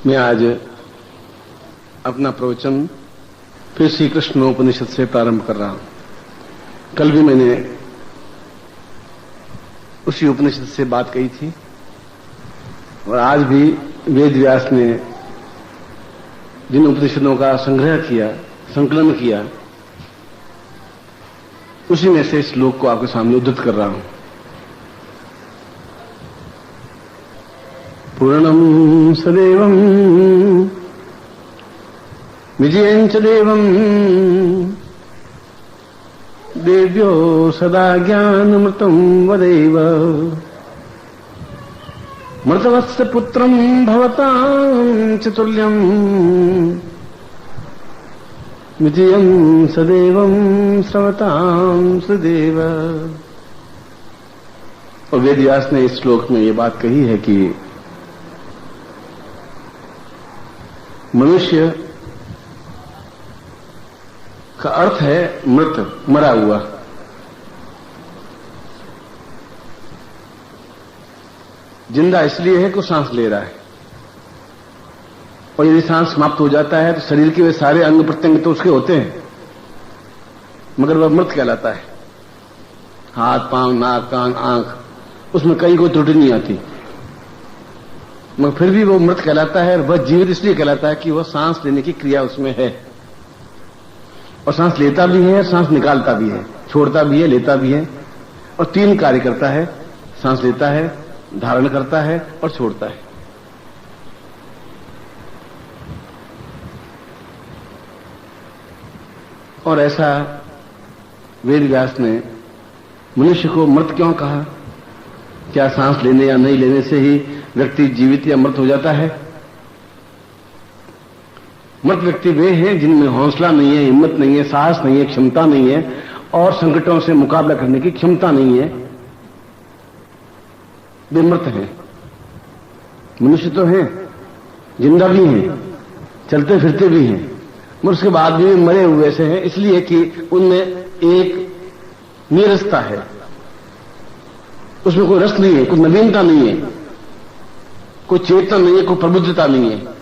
मैं आज अपना प्रवचन फिर श्री कृष्ण उपनिषद से प्रारंभ कर रहा हूं। कल भी मैंने उसी उपनिषद से बात कही थी और आज भी वेद व्यास ने जिन उपनिषदों का संग्रह किया, संकलन किया, उसी में से श्लोक को आपके सामने उद्धृत कर रहा हूं। पूर्णं सदैवं विजयं च देवं देव्यो सदा ज्ञानमृतं वदेव मृतवत्स पुत्रं भवतां च तुल्यं विजयं सदैवं श्रवतां सदैव। और वेद व्यास ने इस श्लोक में ये बात कही है कि मनुष्य का अर्थ है मृत, मरा हुआ। जिंदा इसलिए है कि सांस ले रहा है, और यदि सांस समाप्त हो जाता है तो शरीर के वे सारे अंग प्रत्यंग तो उसके होते हैं, मगर वह मृत कहलाता है। हाथ, पांव, नाक, कान, आंख, उसमें कहीं कोई त्रुटि नहीं आती, मगर फिर भी वो मृत कहलाता है। और वह जीवित इसलिए कहलाता है कि वह सांस लेने की क्रिया उसमें है, और सांस लेता भी है, सांस निकालता भी है, छोड़ता भी है, लेता भी है, और तीन कार्य करता है। सांस लेता है, धारण करता है और छोड़ता है। और ऐसा वेद व्यास ने मनुष्य को मृत क्यों कहा? क्या सांस लेने या नहीं लेने से ही व्यक्ति जीवित या मृत हो जाता है? मृत व्यक्ति वे हैं जिनमें हौसला नहीं है, हिम्मत नहीं है, साहस नहीं है, क्षमता नहीं है, और संकटों से मुकाबला करने की क्षमता नहीं है। वे मृत हैं। मनुष्य तो हैं, जिंदा भी हैं, चलते फिरते भी हैं, मगर उसके बाद भी मरे हुए से हैं, इसलिए कि उनमें एक नीरसता है, उसमें कोई रस नहीं है, कोई नवीनता नहीं है, कोई चेतना नहीं है, कोई प्रबुद्धता नहीं है।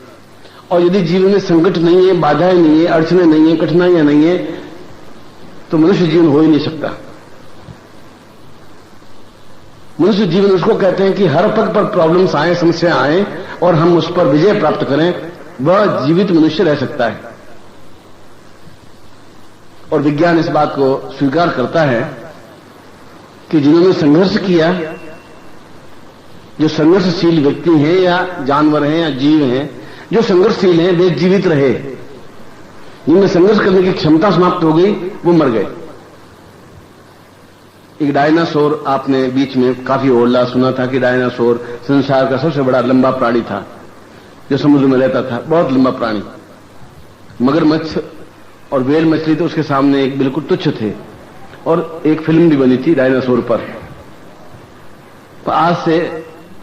और यदि जीवन में संकट नहीं है, बाधाएं नहीं है, अड़चने नहीं है, कठिनाइयां नहीं है, तो मनुष्य जीवन हो ही नहीं सकता। मनुष्य जीवन उसको कहते हैं कि हर पग पर प्रॉब्लम्स आए, समस्या आए, और हम उस पर विजय प्राप्त करें, वह जीवित मनुष्य रह सकता है। और विज्ञान इस बात को स्वीकार करता है कि जिन्होंने संघर्ष किया, जो संघर्षशील व्यक्ति हैं या जानवर हैं या जीव हैं, जो संघर्षशील हैं, वे जीवित रहे। जिनमें संघर्ष करने की क्षमता समाप्त हो गई, वो मर गए। एक डायनासोर, आपने बीच में काफी ओल्ला सुना था कि डायनासोर संसार का सबसे बड़ा लंबा प्राणी था, जो समुद्र में रहता था, बहुत लंबा प्राणी। मगरमच्छ और व्हेल मछली तो उसके सामने एक बिल्कुल तुच्छ थे, और एक फिल्म भी बनी थी डायनासोर पर। आज से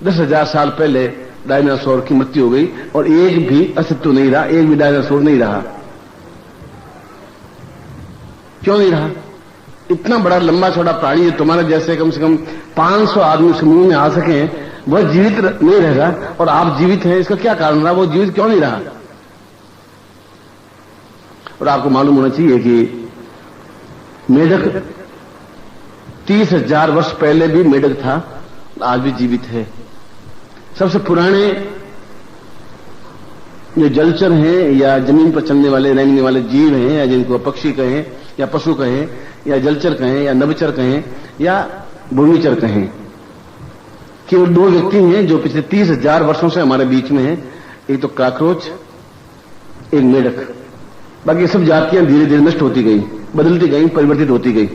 10,000 साल पहले डायनासोर की मृत्यु हो गई, और एक भी अस्तित्व नहीं रहा, एक भी डायनासोर नहीं रहा। क्यों नहीं रहा? इतना बड़ा लंबा चौड़ा प्राणी है, तुम्हारे जैसे कम से कम 500 आदमी उसके मुंह में आ सके, वह जीवित नहीं रहेगा, और आप जीवित हैं। इसका क्या कारण रहा? वो जीवित क्यों नहीं रहा? और आपको मालूम होना चाहिए कि मेढक 30,000 वर्ष पहले भी मेढक था, आज भी जीवित है। सबसे पुराने जो जलचर हैं या जमीन पर चलने वाले, रेंगने वाले जीव हैं, या जिनको पक्षी कहें या पशु कहें या जलचर कहें या नभचर कहें या भूमिचर कहें, केवल दो व्यक्ति हैं जो पिछले 30,000 वर्षों से हमारे बीच में हैं। एक तो काकरोच, एक मेढक। बाकी सब जातियां धीरे धीरे नष्ट होती गई, बदलती गई, परिवर्तित होती गई,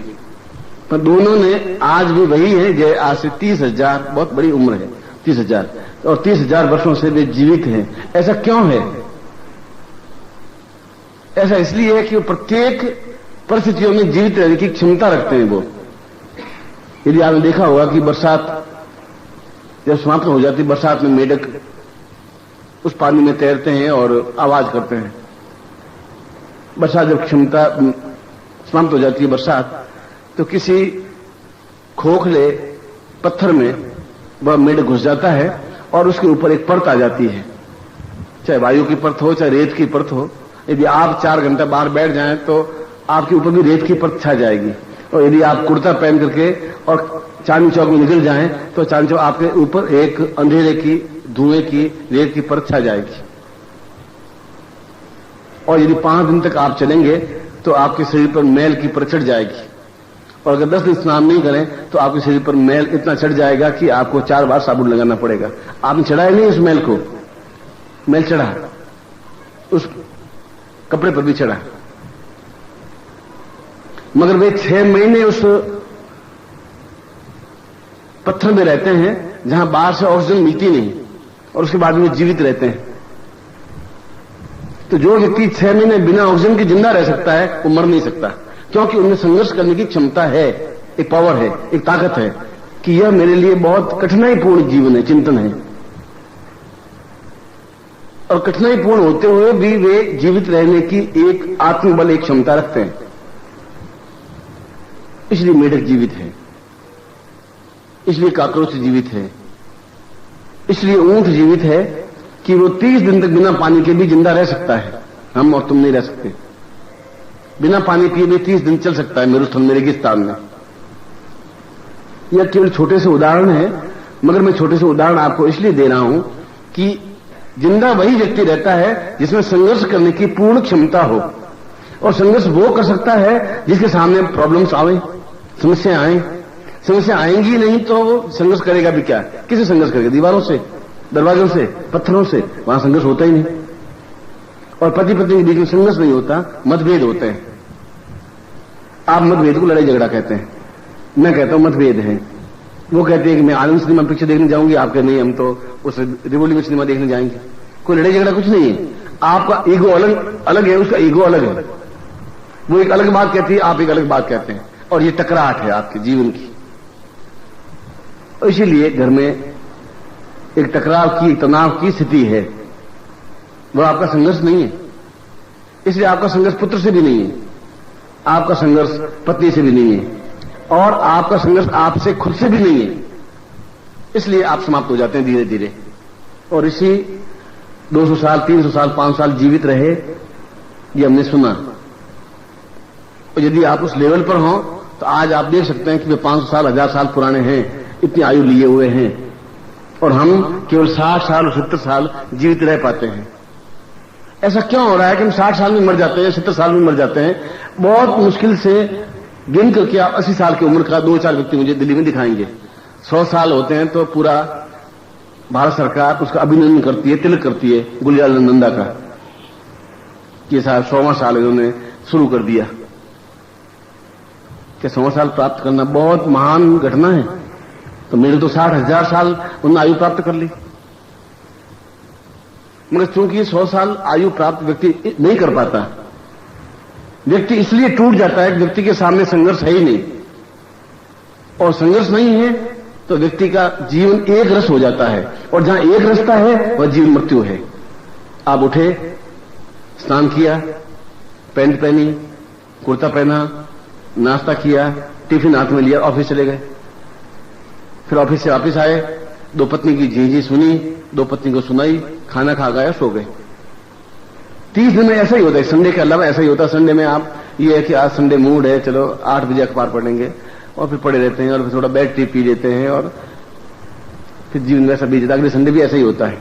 पर दोनों ने आज भी वही है जो आज से 30,000, बहुत बड़ी उम्र है 30,000, और 30,000 वर्षों से वे जीवित हैं। ऐसा क्यों है? ऐसा इसलिए है कि वो प्रत्येक परिस्थितियों में जीवित रहने की क्षमता रखते हैं। वो, यदि आपने देखा होगा कि बरसात जब समाप्त हो जाती, बरसात में मेढक उस पानी में तैरते हैं और आवाज करते हैं। बरसात जब क्षमता समाप्त हो जाती है बरसात, तो किसी खोखले पत्थर में वह मेढक घुस जाता है और उसके ऊपर एक परत आ जाती है, चाहे वायु की परत हो चाहे रेत की परत हो। यदि आप 4 घंटा बाहर बैठ जाएं तो आपके ऊपर भी रेत की परत छा जाएगी। और यदि आप कुर्ता पहन करके और चांदनी चौक में निकल जाएं तो चांदनी चौक आपके ऊपर एक अंधेरे की, धुएं की, रेत की परत छा जाएगी। और यदि 5 दिन तक आप चलेंगे तो आपके शरीर पर मैल की परत चढ़ जाएगी। और अगर 10 दिन स्नान नहीं करें तो आपके शरीर पर मैल इतना चढ़ जाएगा कि आपको 4 बार साबुन लगाना पड़ेगा। आपने चढ़ाया नहीं उस मैल को, मैल चढ़ा, उस कपड़े पर भी चढ़ा, मगर वे 6 महीने उस पत्थर में रहते हैं जहां बाहर से ऑक्सीजन मिलती नहीं, और उसके बाद में जीवित रहते हैं। तो जो व्यक्ति 6 महीने बिना ऑक्सीजन के जिंदा रह सकता है वो मर नहीं सकता, क्योंकि उनमें संघर्ष करने की क्षमता है, एक पावर है, एक ताकत है कि यह मेरे लिए बहुत कठिनाईपूर्ण जीवन है, चिंतन है। और कठिनाईपूर्ण होते हुए भी वे जीवित रहने की एक आत्मबल, एक क्षमता रखते हैं। इसलिए मेढक जीवित है, इसलिए कॉकरोच जीवित है, इसलिए ऊंट जीवित है कि वो 30 दिन तक बिना पानी के भी जिंदा रह सकता है। हम और तुम नहीं रह सकते। बिना पानी पिए भी 30 दिन चल सकता है मेरुस्थल में, रेगिस्तान में। यह केवल छोटे से उदाहरण है, मगर मैं छोटे से उदाहरण आपको इसलिए दे रहा हूं कि जिंदा वही व्यक्ति रहता है जिसमें संघर्ष करने की पूर्ण क्षमता हो। और संघर्ष वो कर सकता है जिसके सामने प्रॉब्लम्स आए, समस्या आए। समस्या आएंगी नहीं तो वो संघर्ष करेगा भी क्या? किससे संघर्ष करेगा? दीवारों से, दरवाजों से, पत्थरों से। वहां संघर्ष होता ही नहीं। और पति पत्नी के बीच में संघर्ष नहीं होता, मतभेद होते हैं। आप मतभेद को लड़ाई झगड़ा कहते हैं, मैं कहता हूं मतभेद है। वो कहते हैं कि मैं आनंद सिनेमा पिक्चर देखने जाऊंगी, आप कहते नहीं हम तो उस रिवोल्यूशन सिनेमा देखने जाएंगे। कोई लड़ाई झगड़ा कुछ नहीं है। आपका ईगो अलग है, उसका ईगो अलग है। वो एक अलग बात कहती है, आप एक अलग बात कहते हैं, और ये टकराहट है आपके जीवन की। इसीलिए घर में एक टकराव की, एक तनाव की स्थिति है। वह आपका संघर्ष नहीं है। इसलिए आपका संघर्ष पुत्र से भी नहीं है, आपका संघर्ष पत्नी से भी नहीं है, और आपका संघर्ष आपसे खुद से भी नहीं है। इसलिए आप समाप्त हो जाते हैं धीरे धीरे। और इसी 200 साल, 300 साल, 500 साल जीवित रहे, ये हमने सुना। और यदि आप उस लेवल पर हों तो आज आप देख सकते हैं कि वे 500 साल, 1000 साल पुराने हैं, इतनी आयु लिए हुए हैं, और हम केवल 60 साल और 70 साल जीवित रह पाते हैं। ऐसा क्यों हो रहा है कि हम 60 साल में मर जाते हैं, 70 साल में मर जाते हैं? बहुत मुश्किल से गिन करके आप 80 साल की उम्र का 2-4 व्यक्ति मुझे दिल्ली में दिखाएंगे। 100 साल होते हैं तो पूरा भारत सरकार उसका अभिनंदन करती है, तिलक करती है गुलजार नंदा का, कि साहब 100वां साल इन्होंने शुरू कर दिया। कि 100वां साल प्राप्त करना बहुत महान घटना है। तो मेरे तो 60,000 साल उन्होंने आयु प्राप्त कर ली। मगर चूंकि 100 साल आयु प्राप्त व्यक्ति नहीं कर पाता, व्यक्ति इसलिए टूट जाता है कि व्यक्ति के सामने संघर्ष है ही नहीं। और संघर्ष नहीं है तो व्यक्ति का जीवन एक रस हो जाता है, और जहां एक रास्ता है वह जीवन मृत्यु है। आप उठे, स्नान किया, पैंट पहनी, कुर्ता पहना, नाश्ता किया, टिफिन हाथ में लिया, ऑफिस चले गए। फिर ऑफिस से वापस आए, 2 पत्नी की झीझी सुनी, 2 पत्नी को सुनाई, खाना खा गया, सो गए। 30 दिन में ऐसा ही होता है। संडे के अलावा ऐसा ही होता है। संडे में आप ये है कि आज संडे मूड है, चलो 8 बजे अखबार पढ़ेंगे, और फिर पढ़े रहते हैं, और फिर थोड़ा बेड टी पी लेते हैं, और फिर जीवन वैसा बीत जाता है। अगले संडे भी ऐसा ही होता है।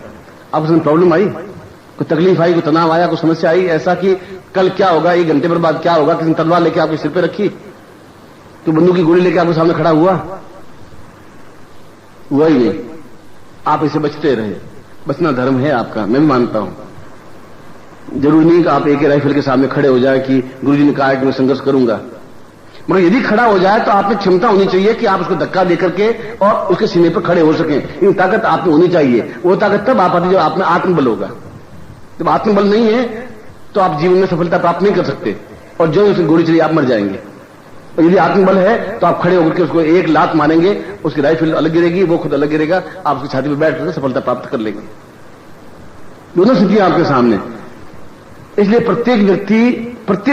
आपको उसमें प्रॉब्लम आई, कोई तकलीफ आई, कोई तनाव आया, कोई समस्या आई, ऐसा कि कल क्या होगा, 1 घंटे पर बाद क्या होगा, किसी ने तलवार लेके आपके सिर पे रखी, तो बंदूक की गोली लेके आपके सामने खड़ा हुआ ही नहीं। आप इसे बचते रहे। बचना धर्म है आपका, मैं भी मानता हूं। जरूरी नहीं कि आप एक राइफल के सामने खड़े हो जाए कि गुरुजी ने कहा कि मैं संघर्ष करूंगा। मगर यदि खड़ा हो जाए तो आप में क्षमता होनी चाहिए कि आप उसको धक्का देकर के और उसके सीने पर खड़े हो सकें। इन ताकत आप में होनी चाहिए। वो ताकत तब आ पाती जब आप में आत्मबल होगा। जब आत्मबल नहीं है तो आप जीवन में सफलता प्राप्त नहीं कर सकते, और जो उसकी गोली चली आप मर जाएंगे। और यदि आत्मबल है तो आप खड़े होकर के उसको एक लात मारेंगे, उसकी राइफल अलग गिरेगी, वो खुद अलग गिरेगा, आप उसकी छाती पर बैठ कर सफलता प्राप्त कर लेंगे। दोनों स्थितियां आपके सामने। इसलिए प्रत्येक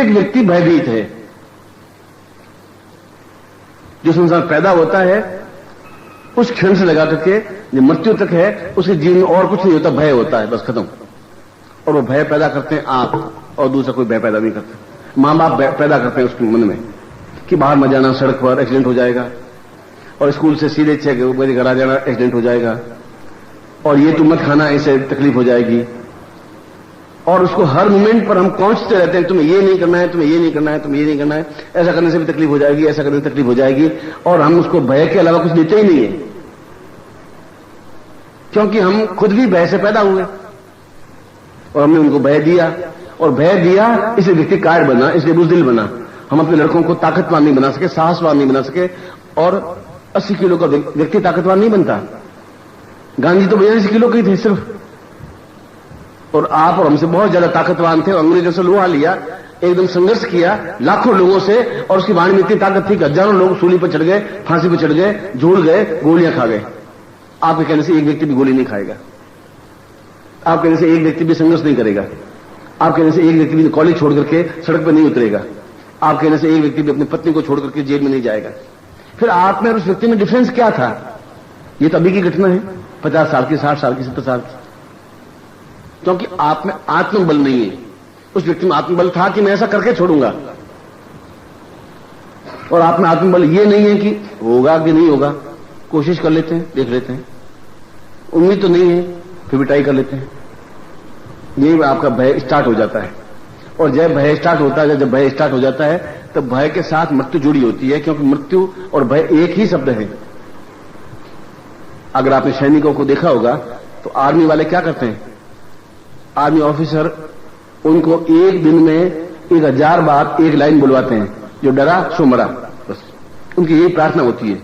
व्यक्ति भयभीत है। जो संसार पैदा होता है उस क्षण से लगा करके जो मृत्यु तक है, उसके जीवन में और कुछ नहीं होता, भय होता है, बस खत्म। और वो भय पैदा करते हैं आप, और दूसरा कोई भय पैदा नहीं करता। मां बाप पैदा करते हैं उसके मन में कि बाहर मत जाना, सड़क पर एक्सीडेंट हो जाएगा, और स्कूल से सीधे 6 बजे घर आ जाना, एक्सीडेंट हो जाएगा, और ये तुम मत खाना, इससे तकलीफ हो जाएगी। और उसको हर मोमेंट पर हम कोंचते रहते हैं, तुम्हें ये नहीं करना है, तुम्हें ये नहीं करना है, तुम्हें ये नहीं करना है, ऐसा करने से भी तकलीफ हो जाएगी, ऐसा करने से तकलीफ हो जाएगी, और हम उसको भय के अलावा कुछ देते ही नहीं है, क्योंकि हम खुद भी भय से पैदा हुए और हमने उनको भय दिया, और भय दिया इसलिए व्यक्ति कायर बना, इसलिए बुज़दिल बना। हम अपने लड़कों को ताकतवान नहीं बना सके, साहसवान नहीं बना सके, और 80 किलो का व्यक्ति ताकतवान नहीं बनता। गांधी तो 42 किलो के थे सिर्फ, और आप और हमसे बहुत ज्यादा ताकतवान थे, और अंग्रेजों से लोहा लिया, एकदम संघर्ष किया लाखों लोगों से, और उसकी वाणी में इतनी ताकत थी कि हजारों लोग सूली पर चढ़ गए, फांसी पर चढ़ गए, झूल गए, गोलियां खा गए। आपके कहने से एक व्यक्ति भी गोली नहीं खाएगा, आप कहने से एक व्यक्ति भी संघर्ष नहीं करेगा, आप कहने से एक व्यक्ति भी कॉलेज छोड़ करके सड़क पर नहीं उतरेगा, आप कहने से एक व्यक्ति भी अपनी पत्नी को छोड़ करके जेल में नहीं जाएगा। फिर आप में और उस व्यक्ति में डिफरेंस क्या था? ये तो अभी की घटना है, 50 साल की, 60 साल की, 70 साल की, क्योंकि आप में आत्मबल नहीं है। उस व्यक्ति में आत्मबल था कि मैं ऐसा करके छोड़ूंगा, और आप में आत्मबल ये नहीं है कि होगा कि नहीं होगा, कोशिश कर लेते हैं, देख लेते हैं, उम्मीद तो नहीं है, फिर भी ट्राई कर लेते हैं। यही आपका भय स्टार्ट हो जाता है, और जब भय स्टार्ट होता है, जब भय स्टार्ट हो जाता है तब भय के साथ मृत्यु जुड़ी होती है, क्योंकि मृत्यु और भय एक ही शब्द है। अगर आपने सैनिकों को देखा होगा तो आर्मी वाले क्या करते हैं, आर्मी ऑफिसर उनको एक दिन में 1000 बार एक लाइन बुलवाते हैं, जो डरा सो मरा, बस उनकी यही प्रार्थना होती है,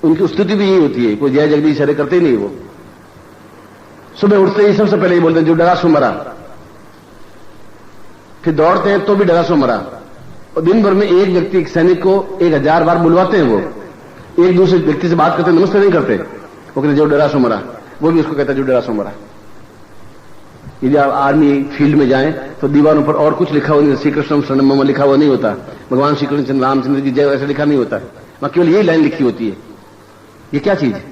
उनकी स्तुति भी यही होती है, कोई जय जगदीश हरे करते ही नहीं। वो सुबह उठते ही सबसे पहले ही बोलते हैं जो डरा सो मरा, फिर दौड़ते हैं तो भी डरा सो मरा, और दिन भर में एक व्यक्ति, एक सैनिक को 1000 बार बुलवाते हैं। वो एक दूसरे व्यक्ति से बात करते, नमस्ते नहीं करते, वो कहते जो डरा सो मरा, वो भी उसको कहता है जो डरा सो मरा। यदि आप आर्मी फील्ड में जाएं तो दीवारों पर और कुछ लिखा हुआ नहीं, श्री कृष्ण शरणम मम लिखा हुआ नहीं होता, भगवान श्री कृष्ण रामचंद्र जी जय ऐसा लिखा नहीं होता, वहां केवल यही लाइन लिखी होती है। ये क्या चीज है?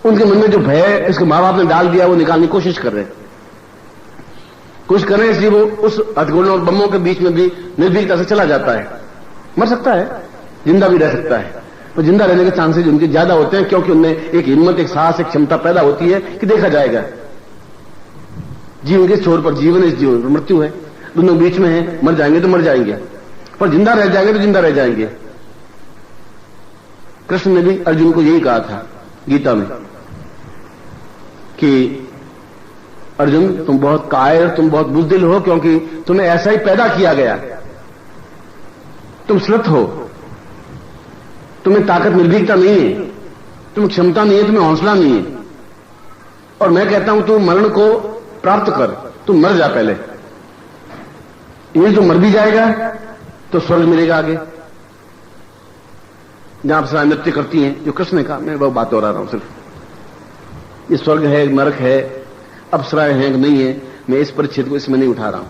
उनके मन में जो भय है, इसके मां बाप ने डाल दिया, वो निकालने की कोशिश कर रहे हैं, इसलिए वो उस हथगोलों और बमों के बीच में भी निर्भीकता से चला जाता है। मर सकता है, जिंदा भी रह सकता है, तो जिंदा रहने के चांसेस उनके ज्यादा होते हैं, क्योंकि उनमें एक हिम्मत, एक साहस, एक क्षमता पैदा होती है कि देखा जाएगा। जीवन के छोर पर जीवन है, इस जीवन पर मृत्यु है, दोनों बीच में है, मर जाएंगे तो मर जाएंगे, पर जिंदा रह जाएंगे तो जिंदा रह जाएंगे। कृष्ण ने भी अर्जुन को यही कहा था गीता में कि अर्जुन तुम बहुत कायर, तुम बहुत बुज़दिल हो, क्योंकि तुम्हें ऐसा ही पैदा किया गया, तुम श्रुत हो, तुम्हें ताकत निर्भीकता नहीं है, तुम्हें क्षमता नहीं है, तुम्हें हौसला नहीं है, और मैं कहता हूं तू मरण को प्राप्त कर, तू मर जा पहले, ये जो मर भी जाएगा तो स्वर्ग मिलेगा आगे, जहां अप्सराएं नृत्य करती हैं, जो कृष्ण ने कहा, मैं वो बात दोहरा रहा हूं सिर्फ। ये स्वर्ग है, नरक है, अप्सराएं हैं कि नहीं है, मैं इस परिच्छेद को इसमें नहीं उठा रहा हूं।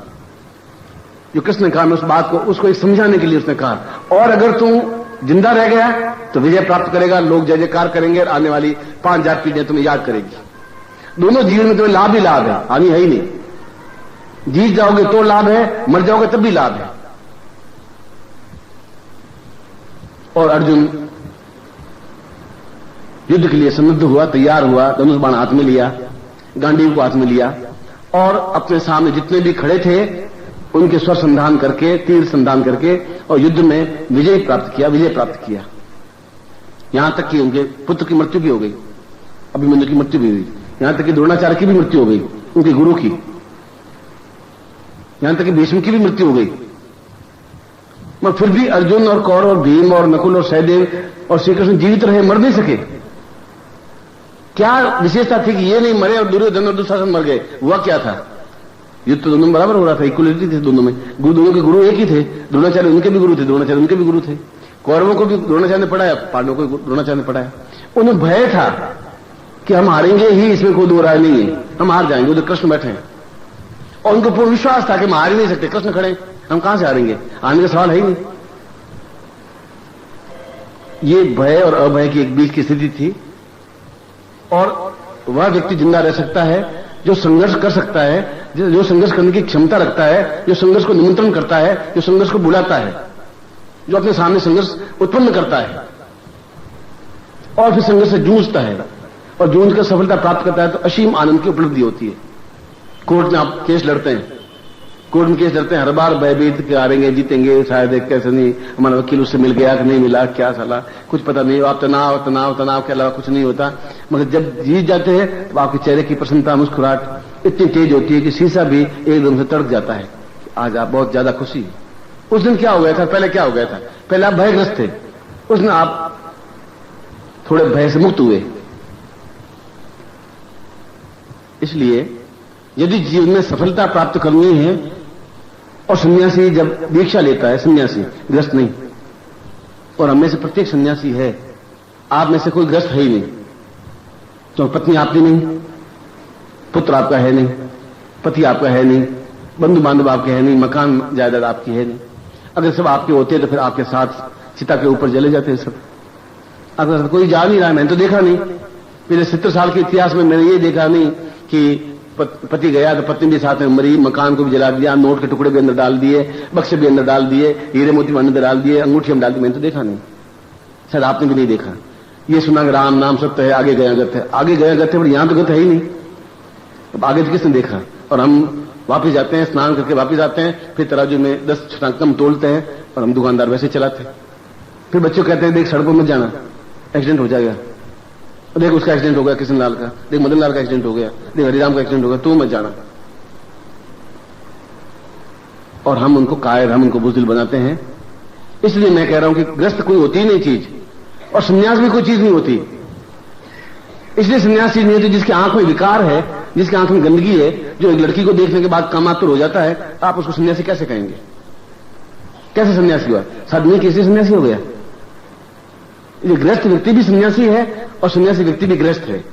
जो कृष्ण ने कहा, मैं उस बात को उसको समझाने के लिए उसने कहा, और अगर तू जिंदा रह गया तो विजय प्राप्त करेगा, लोग जय जयकार करेंगे, और आने वाली 5000 पीढ़ियां तुम्हें याद करेगी। दोनों जीवन में तुम्हें लाभ ही लाभ है, हानि है ही नहीं। जीत जाओगे तो लाभ है, मर जाओगे तब भी लाभ है। और अर्जुन युद्ध के लिए सन्नद्ध हुआ, तैयार हुआ, धनुष बाण हाथ में लिया, गांडीव को हाथ में लिया, और अपने सामने जितने भी खड़े थे उनके स्वर संधान करके, तीर संधान करके, और युद्ध में विजय प्राप्त किया। यहां तक कि उनके पुत्र की मृत्यु भी हो गई, अभिमन्यु की मृत्यु भी हुई, यहां तक कि द्रोणाचार्य की भी मृत्यु हो गई, उनके गुरु की, यहां तक कि भीष्म की भी मृत्यु हो गई। मगर फिर भी अर्जुन और कौरव और भीम और नकुल और सहदेव और श्री कृष्ण जीवित रहे, मर नहीं सके। क्या विशेषता थी कि ये नहीं मरे और दुर्योधन और दुशासन मर गए? हुआ क्या था? युद्ध तो दोनों बराबर हो रहा था, इक्वलिटी थी दोनों में, दोनों के गुरु एक ही थे, द्रोणाचार्य उनके भी गुरु थे, द्रोणाचार्य उनके भी गुरु थे, कौरवों को भी द्रोणाचार्य ने पढ़ाया, पांडवों को द्रोणाचार्य ने पढ़ाया। उन्हें भय था कि हम हारेंगे ही, इसमें कोई दो राय नहीं है, हम हार जाएंगे। उधर कृष्ण बैठे हैं और उनको पूर्ण विश्वास था कि हम हार ही नहीं सकते, कृष्ण खड़े, हम कहां से हारेंगे, हारने का सवाल है ही नहीं। ये भय और अभय की एक बीच की स्थिति थी, और वह व्यक्ति जिंदा रह सकता है जो संघर्ष कर सकता है, जो संघर्ष करने की क्षमता रखता है, जो संघर्ष को निमंत्रण करता है, जो संघर्ष को बुलाता है, जो अपने सामने संघर्ष उत्पन्न करता है और फिर संघर्ष से जूझता है और जूझ कर सफलता प्राप्त करता है, तो असीम आनंद की उपलब्धि होती है। कोर्ट में आप केस लड़ते हैं, कोर्ट में केस लड़ते हैं, हर बार भयभीत के हारेंगे जीतेंगे, शायद कैसे नहीं, हमारा वकील उससे मिल गया कि नहीं मिला, क्या साला कुछ पता नहीं, आप तनाव तनाव तनाव के अलावा कुछ नहीं होता। मगर जब जीत जाते हैं तो आपके चेहरे की प्रसन्नता, मुस्कुराहट इतनी तेज होती है कि शीशा भी एकदम से तड़क जाता है। आज आप बहुत ज्यादा खुशी। उस दिन क्या हो गया था, पहले क्या हो गया था, पहले आप भयग्रस्त थे, उस दिन आप थोड़े भय से मुक्त हुए। इसलिए यदि जीवन में सफलता प्राप्त करनी है, और सन्यासी जब दीक्षा लेता है, सन्यासी ग्रस्त नहीं, और हम में से प्रत्येक सन्यासी है, आप में से कोई ग्रस्त है ही नहीं, तो पत्नी आपकी नहीं, पुत्र आपका है नहीं, पति आपका है नहीं, बंधु बांधव आपके है नहीं, मकान जायदाद आपकी है नहीं। अगर सब आपके होते तो फिर आपके साथ चिता के ऊपर जले जाते हैं सब। अगर कोई जा नहीं रहा, मैंने तो देखा नहीं, मेरे 70 साल के इतिहास में मैंने ये देखा नहीं कि पति गया तो पत्नी भी साथ में मरी, मकान को भी जला दिया, नोट के टुकड़े भी अंदर डाल दिए, बक्से भी अंदर डाल दिए, हीरे मोती भी अंदर डाल दिए, अंगूठी में डाल दी। मैंने तो देखा नहीं, शायद आपने भी नहीं देखा। ये सुना कि राम नाम सत्य है, आगे गया गत है, आगे गया गत है, पर यहां तो गत है ही नहीं। अब आगे तो किसने देखा? और हम वापिस जाते हैं, स्नान करके वापिस आते हैं, फिर तराजू में 10 कम तोलते हैं और हम दुकानदार वैसे चलाते हैं। फिर बच्चों कहते हैं देख सड़कों में जाना, एक्सीडेंट हो जाएगा, देख उसका एक्सीडेंट हो गया किशन लाल का, देख मदन लाल का एक्सीडेंट हो गया, देख हरिराम का एक्सीडेंट हो गया, तू मत जाना। और हम उनको कायर, हम उनको बुज़दिल बनाते हैं। इसलिए मैं कह रहा हूं कि ग्रस्त कोई होती ही नहीं चीज, और संन्यास भी कोई चीज नहीं होती। इसलिए संन्यास चीज नहीं होती जिसकी आंख में विकार है, जिसकी आंख में गंदगी है, जो एक लड़की को देखने के बाद कामातुर हो जाता है, आप उसको सन्यासी कैसे कहेंगे? कैसे सन्यासी हुआ? साधु कैसे सन्यासी हो गया? ये ग्रस्त व्यक्ति भी सन्यासी है और सन्यासी व्यक्ति भी ग्रस्त है,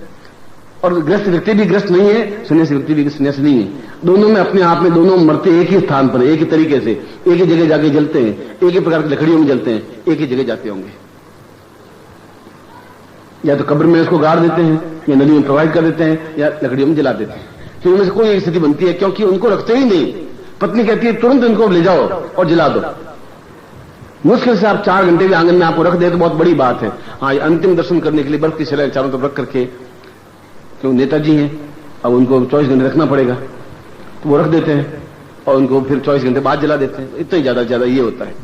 और ग्रस्त व्यक्ति भी ग्रस्त नहीं है, सन्यासी व्यक्ति भी सन्यासी नहीं है। दोनों में अपने आप में दोनों मरते एक ही स्थान पर, एक ही तरीके से, एक ही जगह जाके जलते हैं, एक ही प्रकार की लकड़ियों में जलते हैं, एक ही जगह जाते होंगे। या तो कब्र में इसको गाड़ देते हैं, या नदी में प्रवाहित कर देते हैं, या लकड़ियों में जला देते हैं। तो इनमें से कोई एक स्थिति बनती है, क्योंकि उनको रखते ही नहीं। पत्नी कहती है तुरंत इनको ले जाओ और जला दो। मुश्किल से आप 4 घंटे भी आंगन में आपको रख दे तो बहुत बड़ी बात है। हाँ, ये अंतिम दर्शन करने के लिए बर्फ की शिला चारों तरफ रख करके, क्यों नेताजी हैं, अब उनको 24 घंटे रखना पड़ेगा, तो वो रख देते हैं और उनको फिर 24 घंटे बाद जला देते हैं। इतना ही ज्यादा ये होता है।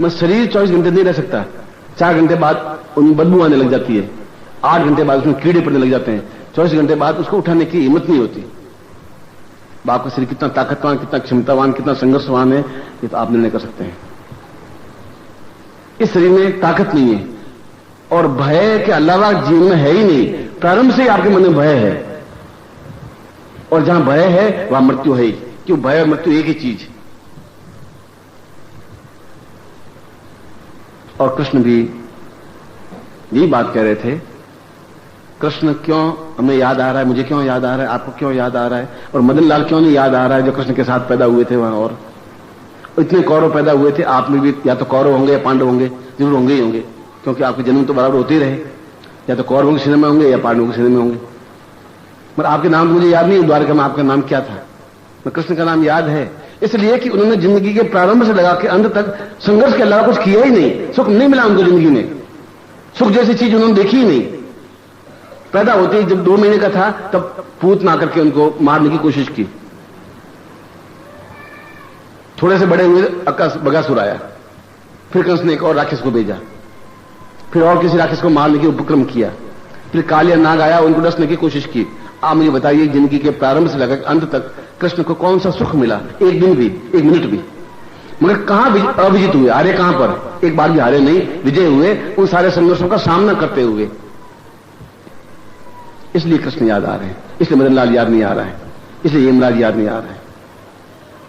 मैं शरीर 24 घंटे नहीं रह सकता, 4 घंटे बाद उनमें बदबू आने लग जाती है, 8 घंटे बाद उसमें कीड़े पड़ने लग जाते हैं, 24 घंटे बाद उसको उठाने की हिम्मत नहीं होती। बाप का शरीर कितना ताकतवान, कितना क्षमतावान, कितना संघर्षवान है, ये तो आप निर्णय कर सकते हैं। इस शरीर में ताकत नहीं है, और भय के अलावा जीवन में है ही नहीं। प्रारंभ से ही आपके मन में भय है, और जहां भय है वहां मृत्यु है ही। क्यों? भय और मृत्यु एक ही चीज। और कृष्ण भी यही बात कह रहे थे। कृष्ण क्यों हमें याद आ रहा है, मुझे क्यों याद आ रहा है, आपको क्यों याद आ रहा है, और मदन लाल क्यों नहीं याद आ रहा है जो कृष्ण के साथ पैदा हुए थे वहां। और इतने कौरव पैदा हुए थे, आप में भी या तो कौरव होंगे या पांडव होंगे, जरूर होंगे ही होंगे, क्योंकि आपके जन्म तो बराबर होते ही रहे। या तो कौरवों के सीने में होंगे या पांडवों के सीने में होंगे। मगर आपके नाम तो मुझे याद नहीं, द्वारका में आपका नाम क्या था। मैं कृष्ण का नाम याद है इसलिए कि उन्होंने जिंदगी के प्रारंभ से लगा के अंत तक संघर्ष के अलावा कुछ किया ही नहीं। सुख नहीं मिला उनको जिंदगी में, सुख जैसी चीज उन्होंने देखी ही नहीं। पैदा होते ही जब 2 महीने का था तब पूत ना करके उनको मारने की कोशिश की। थोड़े से बड़े हुए बगासुर आया, फिर कंस ने एक और राक्षस को भेजा, फिर और किसी राक्षस को मारने की उपक्रम किया, फिर कालिया नाग आया, उनको डसने की कोशिश की। आप मुझे बताइए जिंदगी के प्रारंभ से लेकर अंत तक कृष्ण को कौन सा सुख मिला? एक दिन भी, एक मिनट भी। मगर कहां अविजित हुए, हारे कहां पर? एक बार भी हारे नहीं, विजय हुए उन सारे संघर्षों का सामना करते हुए। इसलिए कृष्ण याद आ रहे हैं, इसलिए मदन लाल याद नहीं आ रहा है, इसलिए यमराज याद नहीं आ रहा है।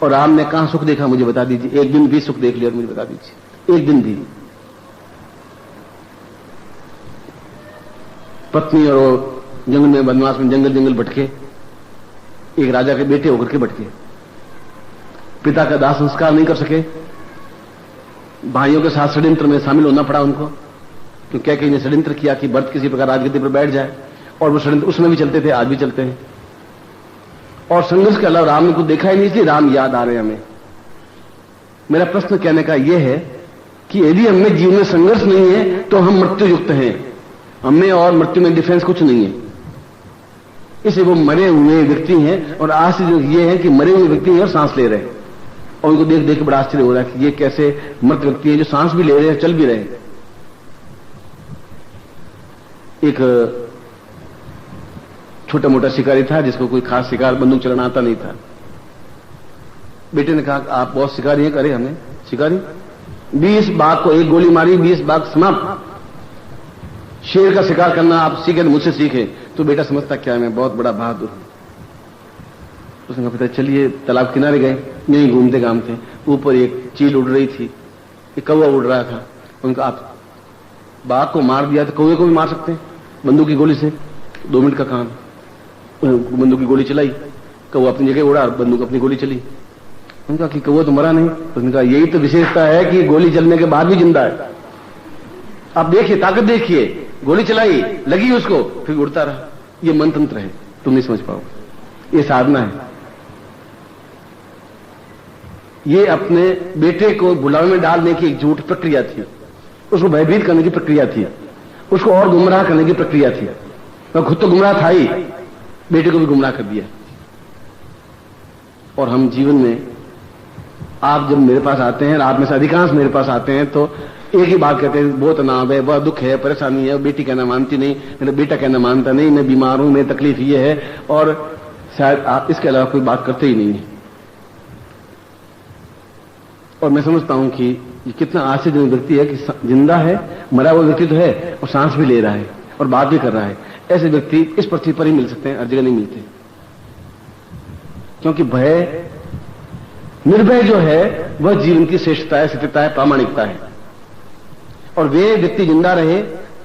और राम ने कहां सुख देखा मुझे बता दीजिए, एक दिन भी सुख देख लिया मुझे बता दीजिए, एक दिन भी। पत्नी और जंगल में, वनवास में जंगल भटके, एक राजा के बेटे होकर के भटके, पिता का दाह संस्कार नहीं कर सके, भाइयों के साथ षड्यंत्र में शामिल होना पड़ा उनको, क्योंकि कहीं ने षड्यंत्र किया कि भरत किसी प्रकार राजगद्दी पर बैठ जाए, और वो षड्यंत्र उसमें भी चलते थे, आज भी चलते हैं। और संघर्ष के अलावा राम को देखा ही नहीं, इसलिए राम याद आ रहे हैं हमें। मेरा प्रश्न कहने का यह है कि यदि हमें जीवन में संघर्ष नहीं है तो हम मृत्यु युक्त हैं। हमें और मृत्यु में डिफरेंस कुछ नहीं है। इसलिए वो मरे हुए व्यक्ति हैं, और आज से जो ये है कि मरे हुए व्यक्ति हैं और सांस ले रहे हैं, और उनको देख देख के बड़ा आश्चर्य हो रहा है कि ये कैसे मृत व्यक्ति है जो सांस भी ले रहे हैं, चल भी रहे हैं। एक छोटा मोटा शिकारी था जिसको कोई खास शिकार बंदूक चलाना आता नहीं था। बेटे ने कहा आप बहुत शिकारी हैं। करे हमें शिकारी 20 बाघ को एक गोली मारी, 20 बाघ समाप्त। शेर का शिकार करना आप सीखे तो मुझसे सीखे। तो बेटा समझता क्या है, मैं बहुत बड़ा बहादुर हूं। उसने कहा पिता चलिए तालाब किनारे गए, यहीं घूमते घामते ऊपर एक चील उड़ रही थी, एक कौवा उड़ रहा था। उनका आप बाघ को मार दिया तो कौवे को भी मार सकते हैं बंदूक की गोली से, 2 मिनट का काम। बंदूक की गोली चलाई, कौवा अपनी जगह उड़ा, बंदूक अपनी गोली चली। उनका कि कौवा तो मरा नहीं। उसने कहा यही तो विशेषता है कि गोली चलने के बाद भी जिंदा है। आप देखिए, ताकत देखिए, गोली चलाई, लगी उसको, फिर उड़ता रहा। ये मनतंत्र है, तुम नहीं समझ पाओगे। ये साधना है। ये अपने बेटे को बुलावे में डालने की एक झूठ प्रक्रिया थी, उसको भयभीत करने की प्रक्रिया थी, उसको और गुमराह करने की प्रक्रिया थी। मैं खुद तो गुमराह था ही, बेटे को भी गुमराह कर दिया। और हम जीवन में, आप जब मेरे पास आते हैं, आप में से अधिकांश मेरे पास आते हैं, तो एक ही बात कहते हैं, बहुत तनाव है, बहुत दुख है, परेशानी है, बेटी कहना मानती नहीं, मेरा बेटा कहना मानता नहीं, मैं बीमार हूं, मेरी तकलीफ ये है, और शायद आप इसके अलावा कोई बात करते ही नहीं है। और मैं समझता हूं कि ये कितना आश्चर्यजनक व्यक्ति है कि जिंदा है, मरा हुआ व्यक्ति तो है, और सांस भी ले रहा है और बात भी कर रहा है। ऐसे व्यक्ति इस पृथ्वी पर ही मिल सकते हैं, हर जगह नहीं मिलते। क्योंकि भय, निर्भय जो है वह जीवन की श्रेष्ठता है, सत्यता है, प्रामाणिकता है। और वे व्यक्ति जिंदा रहे,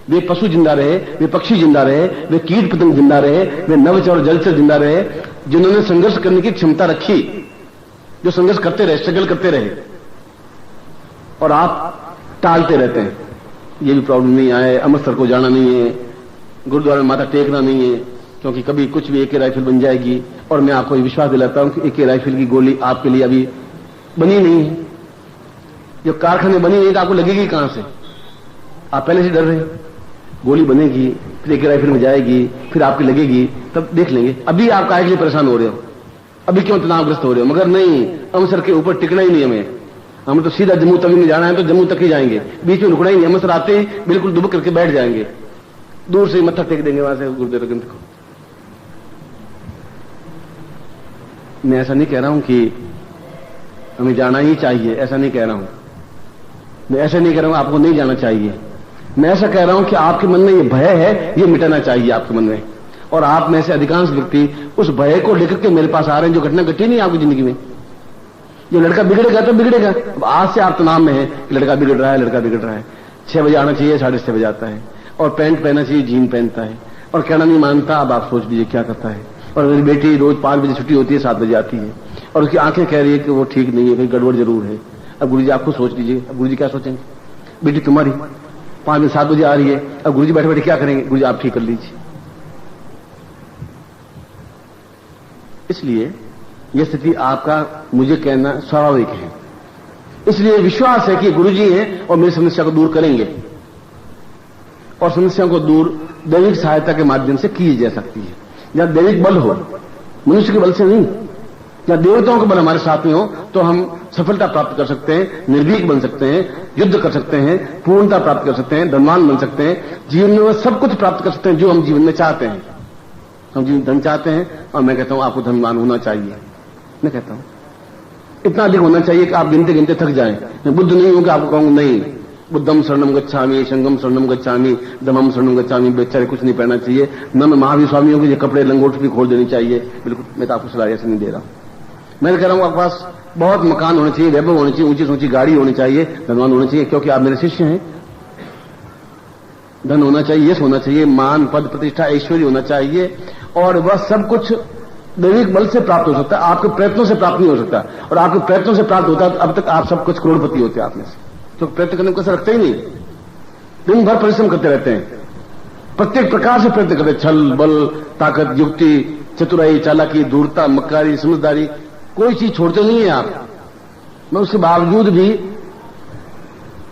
वे पशु जिंदा रहे, वे पक्षी जिंदा रहे, वे कीट पतंग जिंदा रहे, वे नवचर और जलचर जिंदा रहे, जिन्होंने संघर्ष करने की क्षमता रखी, जो संघर्ष करते रहे, स्ट्रगल करते रहे। और आप टालते रहते हैं, ये भी प्रॉब्लम नहीं आए, अमृतसर को जाना नहीं है, गुरुद्वारा में माथा टेकना नहीं है, क्योंकि कभी कुछ भी AK राइफल बन जाएगी। और मैं आपको विश्वास दिलाता हूं कि AK राइफल की गोली आपके लिए अभी बनी नहीं है। जो कारखाने बनी नहीं तो आपको लगेगी कहां से? आप पहले से डर रहे हैं। गोली बनेगी, फिर AK राइफल में जाएगी, फिर आपकी लगेगी, तब देख लेंगे। अभी आप काहे के लिए परेशान हो रहे हो, अभी क्यों तनावग्रस्त हो रहे हो? मगर नहीं, अमृतसर के ऊपर टिकना ही नहीं हमें तो सीधा जम्मू तवी में जाना है तो जम्मू तक ही जाएंगे, बीच में रुकना ही नहीं। अमृतसर आते ही बिल्कुल दुबक करके बैठ जाएंगे, दूर से मत्था टेक देंगे वहां से गुरुदेव ग्रंथ को। मैं ऐसा नहीं कह रहा हूं कि हमें जाना ही चाहिए, ऐसा नहीं कह रहा हूं। मैं ऐसा नहीं कह रहा हूं आपको नहीं जाना चाहिए। मैं ऐसा कह रहा हूं कि आपके मन में ये भय है, ये मिटाना चाहिए आपके मन में। और आप में से अधिकांश व्यक्ति उस भय को लेकर के मेरे पास आ रहे हैं, जो घटना घटी नहीं आपकी जिंदगी में। जो लड़का बिगड़ेगा तो बिगड़ेगा। अब आज से आप तनाव में है कि लड़का बिगड़ रहा है, लड़का बिगड़ रहा है। 6 बजे आना चाहिए, 6:30 बजे आता है, और पैंट पहनना चाहिए, जीन पहनता है, और कहना नहीं मानता। अब आप सोच लीजिए क्या करता है। और मेरी बेटी रोज 5 बजे छुट्टी होती है, 7 बजे आती है, और उसकी आंखें कह रही है कि वो ठीक नहीं है, कहीं गड़बड़ जरूर है। अब गुरुजी आपको सोच लीजिए, अब गुरुजी क्या सोचेंगे? बेटी तुम्हारी 5 बजे 7 बजे आ रही है, अब गुरुजी बैठे बैठे क्या करेंगे? गुरुजी आप ठीक कर लीजिए। इसलिए यह स्थिति आपका मुझे कहना स्वाभाविक है। इसलिए विश्वास है कि गुरुजी हैं और मेरी समस्या को दूर करेंगे, और समस्या को दूर दैविक सहायता के माध्यम से की जा सकती है। जहां दैविक बल हो, मनुष्य के बल से नहीं, जहां देवताओं का बल हमारे साथ में हो, तो हम सफलता प्राप्त कर सकते हैं, निर्भीक बन सकते हैं, युद्ध कर सकते हैं, पूर्णता प्राप्त कर सकते हैं, धनवान बन सकते हैं, जीवन में सब कुछ प्राप्त कर सकते हैं जो हम जीवन में चाहते हैं। हम जीवन धन चाहते हैं, और मैं कहता हूं आपको धनवान होना चाहिए। मैं कहता हूं इतना अधिक होना चाहिए कि आप गिनते गिनते थक जाएं। मैं बुद्ध नहीं हूं कि आपको कहूं नहीं, बुद्धम शरणम गच्छामि, संगम शरणम गच्छामि, धम्मम शरणम गच्छामि, बेचारे कुछ नहीं पहनना चाहिए। न मैं महावीर स्वामियों के ये कपड़े लंगोट भी खोल देनी चाहिए। बिल्कुल, मैं तो आपको सलाह ऐसे नहीं दे रहा हूं। मैं कह रहा हूं आपके पास बहुत मकान होने चाहिए, वैभव होनी चाहिए, ऊंची से ऊंची गाड़ी होनी चाहिए, धनवान होना चाहिए, क्योंकि आप मेरे शिष्य हैं। धन होना चाहिए, यश होना चाहिए, मान पद प्रतिष्ठा ऐश्वर्य होना चाहिए, और वह सब कुछ दैविक बल से प्राप्त हो सकता है, आपके प्रयत्नों से प्राप्त नहीं हो सकता। और आपके प्रयत्नों से प्राप्त होता है तो अब तक आप सब कुछ करोड़पति होते आप में से। तो प्रयत्न करने को रखते ही नहीं, दिन भर परिश्रम करते रहते हैं, प्रत्येक प्रकार से प्रयत्न करते, छल बल ताकत युक्ति चतुराई, चालाकी, धूर्तता, मक्कारी, समझदारी, कोई चीज छोड़ते नहीं है आप। मैं उसके बावजूद भी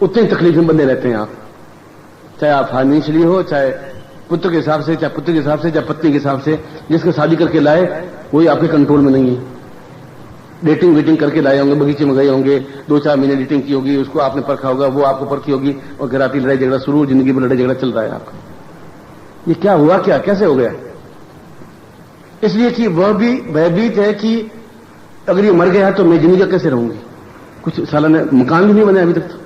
उतनी तकलीफ में बने रहते हैं आप, चाहे आप फाइनेंशियली हो, चाहे पुत्र के हिसाब से, चाहे पुत्र के हिसाब से, चाहे पत्नी के हिसाब से। जिसको शादी करके लाए वही आपके कंट्रोल में नहीं है। डेटिंग वेटिंग करके लाए होंगे, बगीचे में गए होंगे, 2-4 महीने डेटिंग की होगी, उसको आपने परखा होगा, वो आपको परखी होगी, और घर आती लड़ाई झगड़ा शुरू, जिंदगी में लड़ाई झगड़ा चल रहा है आपका। ये क्या हुआ, क्या कैसे हो गया? इसलिए कि वह भी भयभीत है कि अगर ये मर गया तो मैं जिंदगी कैसे रहूंगी। कुछ साला ने मकान भी नहीं बने अभी तक, तो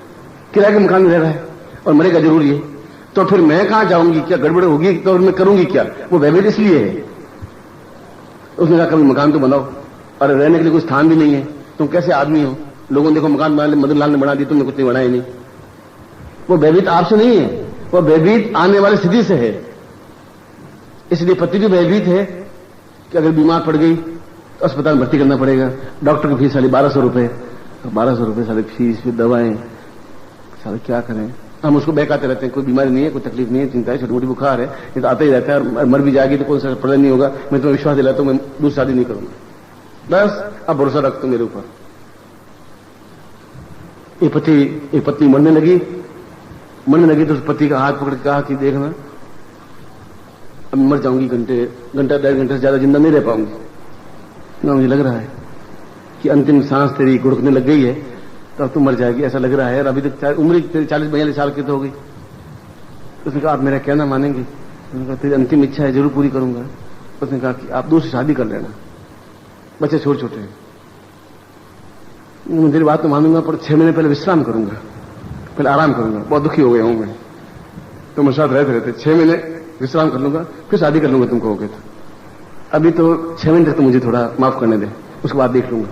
किराए के मकान में रह रहा है और मरेगा जरूर ये, तो फिर मैं कहां जाऊंगी, क्या गड़बड़ होगी, तो मैं करूंगी क्या? वो भयभीत इसलिए है। उसने कहा कभी मकान तो बनाओ, और रहने के लिए कोई स्थान भी नहीं है, तुम कैसे आदमी हो? लोगों ने देखो मकान बना, मदन लाल ने बना दी, तुमने कुछ नहीं बनाया नहीं। वो भयभीत आपसे नहीं है, वो भयभीत आने वाली स्थिति से है। इसलिए पति भी भयभीत है कि अगर बीमार पड़ गई तो अस्पताल भर्ती करना पड़ेगा, डॉक्टर की फीस साली 1200 रुपए, 1200 रुपए सारी फीस, फिर दवाएं, सारे क्या करें? हम उसको बहकाते रहते हैं, कोई बीमारी नहीं है, कोई तकलीफ नहीं है, चिंता है, छोटी मोटी बुखार है, ये तो आता ही रहता है, और मर भी जाएगी तो कोई सा प्रलय नहीं होगा, मैं तुम्हें विश्वास दिलाता हूं, मैं दूसरी शादी नहीं करूंगा, बस अब भरोसा रख तुम मेरे ऊपर। ये पत्नी मरने लगी तो उस पति का हाथ पकड़ के कहा कि देखना अब मर जाऊंगी, घंटा 1.5 घंटे से ज्यादा जिंदा नहीं रह पाऊंगी ना, मुझे लग रहा है कि अंतिम सांस तेरी गुड़कने लग गई है, तो अब तुम मर जाएगी ऐसा लग रहा है, और अभी तक उम्र तेरी 40-42 साल की तो हो गई। उसने कहा आप मेरा कहना मानेंगे? उसने कहा तेरी अंतिम इच्छा है, जरूर पूरी करूंगा। उसने कहा कि आप दूसरी शादी कर लेना, बच्चे छोटे हैं, मैं तेरी बात तो मानूंगा, पर 6 महीने पहले विश्राम करूंगा, पहले आराम करूंगा, बहुत दुखी हो गया हूं मैं, तो मेरे साथ रहते 6 महीने विश्राम कर लूंगा, फिर शादी कर लूंगा तुम कहोगे तो। अभी तो 6 महीने तक तो मुझे थोड़ा माफ करने दे, उसके बाद देख लूंगा।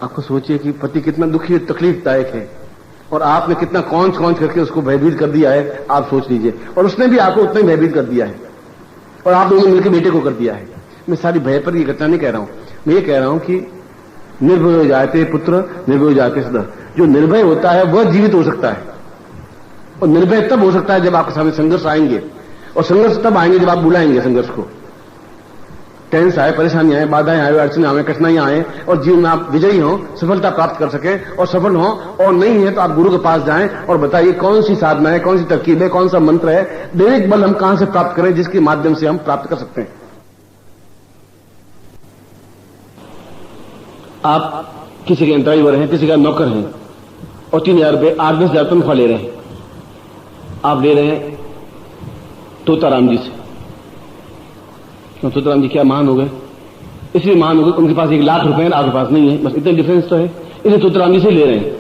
आपको सोचिए कि पति कितना दुखी तकलीफदायक है, और आपने कितना कौंच करके उसको भयभीत कर दिया है, आप सोच लीजिए, और उसने भी आपको उतना ही भयभीत कर दिया है, और आप दोनों मिलकर बेटे को कर दिया है। मैं सारी भय पर ये घटना नहीं कह रहा हूं, मैं ये कह रहा हूं कि निर्भय हो जाते पुत्र, निर्भय हो जाते सदा। जो निर्भय होता है वह जीवित हो सकता है, और निर्भय तब हो सकता है जब आपके सामने संघर्ष आएंगे, और संघर्ष तब आएंगे जब आप बुलाएंगे संघर्ष को। टेंस आए, परेशानी आए, बाधाएं आए, अड़चने आए, कठिनाइयां आए, और जीवन में आप विजयी हो, सफलता प्राप्त कर सके और सफल हो, और नहीं है तो आप गुरु के पास जाएं और बताइए कौन सी साधना है, कौन सी तरकीब है, कौन सा मंत्र है, दैनिक बल हम कहां से प्राप्त करें जिसके माध्यम से हम प्राप्त कर सकते हैं। आप किसी के ड्राइवर हैं, किसी का नौकर हैं, और 3000 रुपये 8-10 हजार तनख्वाह ले रहे हैं, आप ले रहे हैं तोताराम जी से। तोताराम जी क्या महान हो गए? इसलिए महान हो गए उनके पास 1 लाख रुपए है, आपके पास नहीं है, बस इतना डिफरेंस तो है, इसलिए तोताराम जी से ले रहे हैं।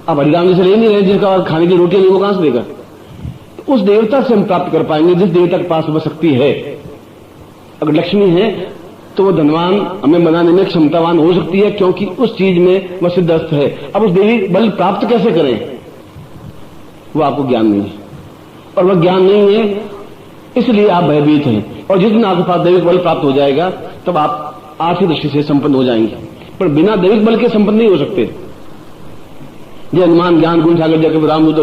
आप हरिराम जी से ले नहीं रहे, जिसका और खाने की रोटी नहीं, वो कहां से देगा? तो उस देवता से हम प्राप्त कर पाएंगे जिस देवता के पास वह शक्ति है। अगर लक्ष्मी है तो वो धनवान हमें बनाने में क्षमतावान हो सकती है, क्योंकि उस चीज में वह सिद्धस्थ है। अब उस देवी बल प्राप्त कैसे करें, वो आपको ज्ञान नहीं है, और वह ज्ञान नहीं है इसलिए आप भयभीत हैं। और जिस दिन आपके पास दैविक बल प्राप्त हो जाएगा तब आप आर्थिक दृष्टि से संपन्न हो जाएंगे, पर बिना दैविक बल के संपन्न नहीं हो सकते। ये हनुमान ज्ञान गुण सागर जाकर राम बुद्ध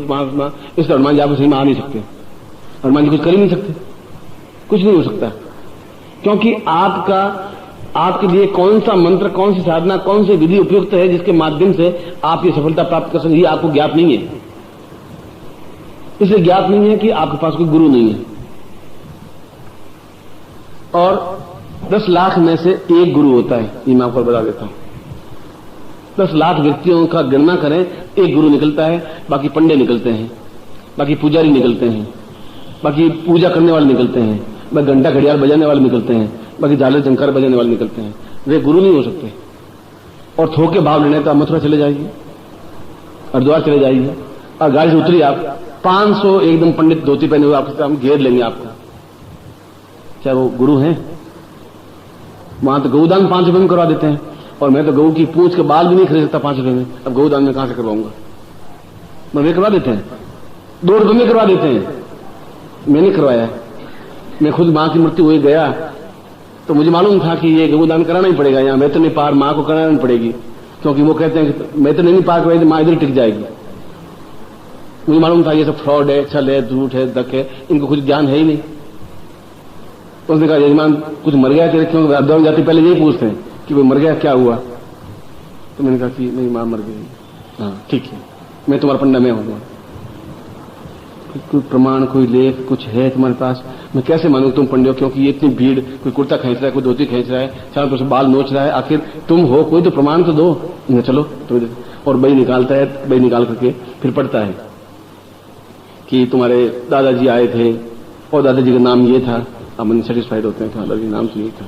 महात्मा, इस हनुमान जी आपको सही में आ नहीं सकते, हनुमान जी कुछ कर ही नहीं सकते, कुछ नहीं हो सकता, क्योंकि आपके लिए कौन सा मंत्र, कौन सी साधना, कौन सी विधि उपयुक्त है जिसके माध्यम से आप ये सफलता प्राप्त कर सकें, ये आपको ज्ञात नहीं है। इसलिए ज्ञात नहीं है कि आपके पास कोई गुरु नहीं है। और 10 लाख में से एक गुरु होता है, ये मैं आपको बता देता हूं। 10 लाख व्यक्तियों का गणना करें, एक गुरु निकलता है, बाकी पंडे निकलते हैं, बाकी पुजारी निकलते हैं, बाकी पूजा करने वाले निकलते हैं, बाकी घंटा घड़ियाल बजाने वाले निकलते हैं, बाकी झालर झंकार बजाने वाले निकलते हैं। वे गुरु नहीं हो सकते। और थोके भाव लेने तो आप मथुरा चले जाइए, हरिद्वार चले जाइए, और गाड़ी से उतरिए आप, 500 एकदम पंडित धोती पहने हुए आपके हम घेर लेंगे आपको, चाहे वो गुरु हैं। वहां तो गौदान 5 रुपए में करवा देते हैं, और मैं तो गऊ की पूंछ के बाल भी नहीं खरीद सकता 5 रुपए में, अब गौदान में कहां से करवाऊंगा? मैं करवा देते हैं, 2 रुपए में करवा देते हैं। मैंने करवाया, मैं खुद मां की मृत्यु हुई गया तो मुझे मालूम था कि ये गौदान कराना ही पड़ेगा, यहां मैं तो नहीं पार, मां को कराना पड़ेगी, क्योंकि वो कहते हैं कि मैं तो नहीं पार करवाई तो मां इधर टिक जाएगी। मुझे मालूम था ये सब फ्रॉड है, छल है, झूठ है, धक है, इनको कुछ ज्ञान है ही नहीं। तो उसने कहा यजमान कुछ मर गया तेरे, क्यों दौड़ जाते पहले यही पूछते हैं कि वो मर गया क्या हुआ। तो मैंने कहा कि मेरी मां मर गई। हाँ ठीक है, मैं तुम्हारा पंडा मैं हूँ। कोई प्रमाण कोई लेख कुछ है तुम्हारे पास? मैं कैसे मानूं तुम पंडे हो, क्योंकि ये इतनी भीड़, कोई कुर्ता खींच रहा है, कोई धोती खींच रहा है, चारों तरफ से बाल नोच रहा है, आखिर तुम हो, कोई तो प्रमाण तो दो। चलो तो और बही निकालता है, बही निकाल करके फिर पढ़ता है कि तुम्हारे दादाजी आए थे और दादाजी का नाम ये था। अब मन सेटिस्फाइड होते हैं कि दादाजी नाम तो ये था,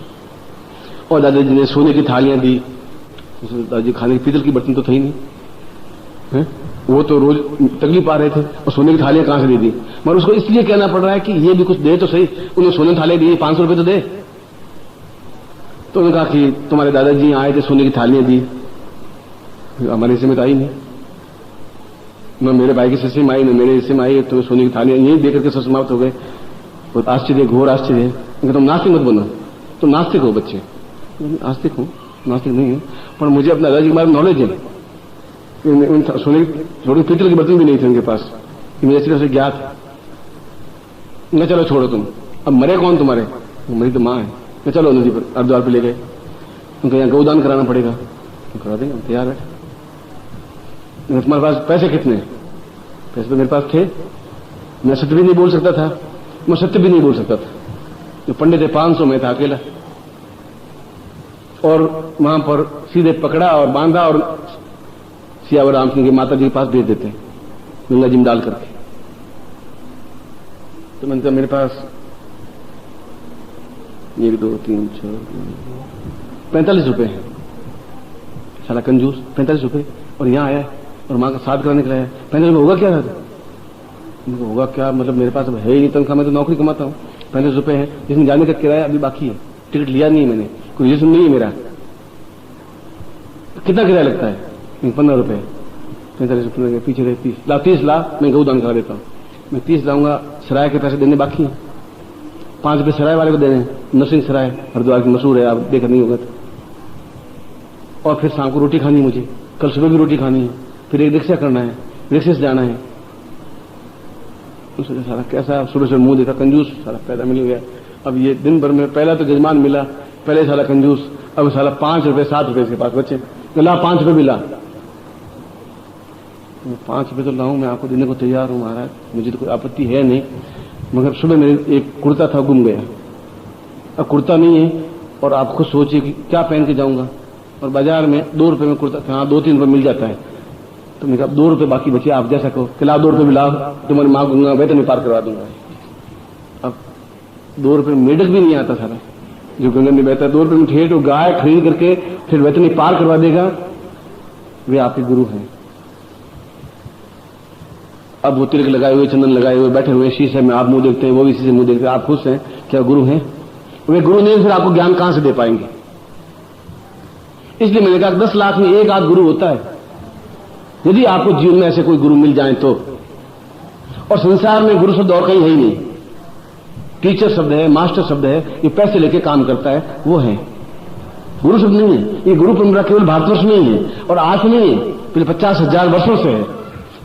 और दादाजी ने सोने की थालियां दी। दादाजी खाने की पीतल की बर्तन तो थे ही नहीं है? वो तो रोज तकलीफ आ रहे थे, और सोने की थालियां कहां से दे दी? मगर उसको इसलिए कहना पड़ रहा है कि ये भी कुछ दे तो सही। उन्हें सोने की थालियां दी, 500 रुपए तो दे। तो उन्होंने कहा कि तुम्हारे दादाजी आए थे, सोने की थालियां दी, हमारे हिस्से में तो आई नहीं, न मेरे भाई के हिस्से में आई, न मेरे हिस्से में आई, तो सोने की थालियां यही देकर के सब समाप्त हो गए। और आश्चर्य, घोर आश्चर्य। तुम नास्तिक मत बनो, तुम नास्तिक हो बच्चे। नास्तिक हूं, नास्तिक नहीं है, पर मुझे अपना दादाजी के बारे में नॉलेज है। सोने थोड़ी पीतल की बर्तन भी नहीं थे उनके पास, मुझे अच्छी तरह से ज्ञात। न चलो छोड़ो तुम, अब मरे कौन तुम्हारे? मेरी तो मां है। न चलो नदी पर हरिद्वार पे ले गए, उनका यहाँ गौदान कराना पड़ेगा। करा देंगे, हम तैयार है। तुम्हारे पास पैसे कितने? पैसे तो मेरे पास थे, मैं सत्य भी नहीं बोल सकता था, मैं सत्य भी नहीं बोल सकता था। जो पंडित थे 500 में था अकेला, और वहां पर सीधे पकड़ा और बांधा और सियावर राम सिंह की माता जी के पास भेज देते हैं गंगा जी में डाल करके। तो मैंने कहा मेरे पास 1 2 3 4 45 रुपए हैं। सारा कंजूस, 45 रुपए, और यहां आया और मां का साथ कराने के लिए आया। 45 रुपए होगा क्या? होगा क्या मतलब, मेरे पास अब है ही नहीं तनख्वाह, मैं तो नौकरी कमाता हूँ। 35 रुपए है, जिसमें जाने का किराया अभी बाकी है, टिकट लिया नहीं है मैंने, कोई रिजर्वेशन नहीं है मेरा। कितना किराया लगता है? 15 रुपए। 45 रुपए पीछे रहे 30 ला, मैं गौदान करा देता हूँ। मैं 30 लाऊंगा, सराय के पैसे देने बाकी हैं, 5 रुपए सराय वाले को देने। नरसिंह सराय हरिद्वार की मशहूर है, आप देखा नहीं होगा। और फिर शाम को रोटी खानी मुझे, कल सुबह भी रोटी खानी है, फिर एक रिक्शा करना है, रिक्शे से जाना है। उसने सारा कैसा सुबह से मुंह देखा, कंजूस सारा पैदा मिल गया। अब ये दिन भर में पहला तो जजमान मिला, पहले सारा कंजूस, अब सारा 5 रुपए 7 रुपए इसके पास बचे। ला 5 रुपए मिला, 5 रुपए तो लाऊं, मैं आपको देने को तैयार हूं महाराज, मुझे तो कोई आपत्ति है नहीं। मगर सुबह मेरे एक कुर्ता था, गुम गया। अब कुर्ता नहीं है, और आप खुद सोचिए कि क्या पहन के जाऊंगा। और बाजार में 2 रुपए में कुर्ता, हाँ 2-3 रुपए मिल जाता है। तो मैंने कहा 2 रुपए बाकी बचे, आप जैसा कहो, खिलाओ 2 रुपए मिलाओ, तुम्हारी मां दूंगा, वेतन पार करवा दूंगा। अब 2 रुपए मेढक भी नहीं आता सारा, जो गंगा में बहता है। 2 रुपए में ठेठ और गाय खरीद करके फिर वेतन पार करवा देगा, वे आपके गुरु हैं। अब वो तिलक लगाए हुए, चंदन लगाए हुए बैठे हुए, शीशे में आप मुंह देखते हैं, वो भी शीशे मुंह देखते हैं, आप खुश हैं, क्या गुरु हैं? वे गुरु नहीं, फिर आपको ज्ञान कहां से दे पाएंगे? इसलिए मैंने कहा 10 लाख में 1 आध गुरु होता है। यदि आपको जीवन में ऐसे कोई गुरु मिल जाए तो। और संसार में गुरु शब्द और कहीं है ही नहीं। टीचर शब्द है, मास्टर शब्द है, ये पैसे लेके काम करता है, वो है। गुरु शब्द नहीं है। ये गुरु परंपरा केवल भारतवर्ष में ही है, और आज नहीं है, पिछले 50,000 वर्षों से है।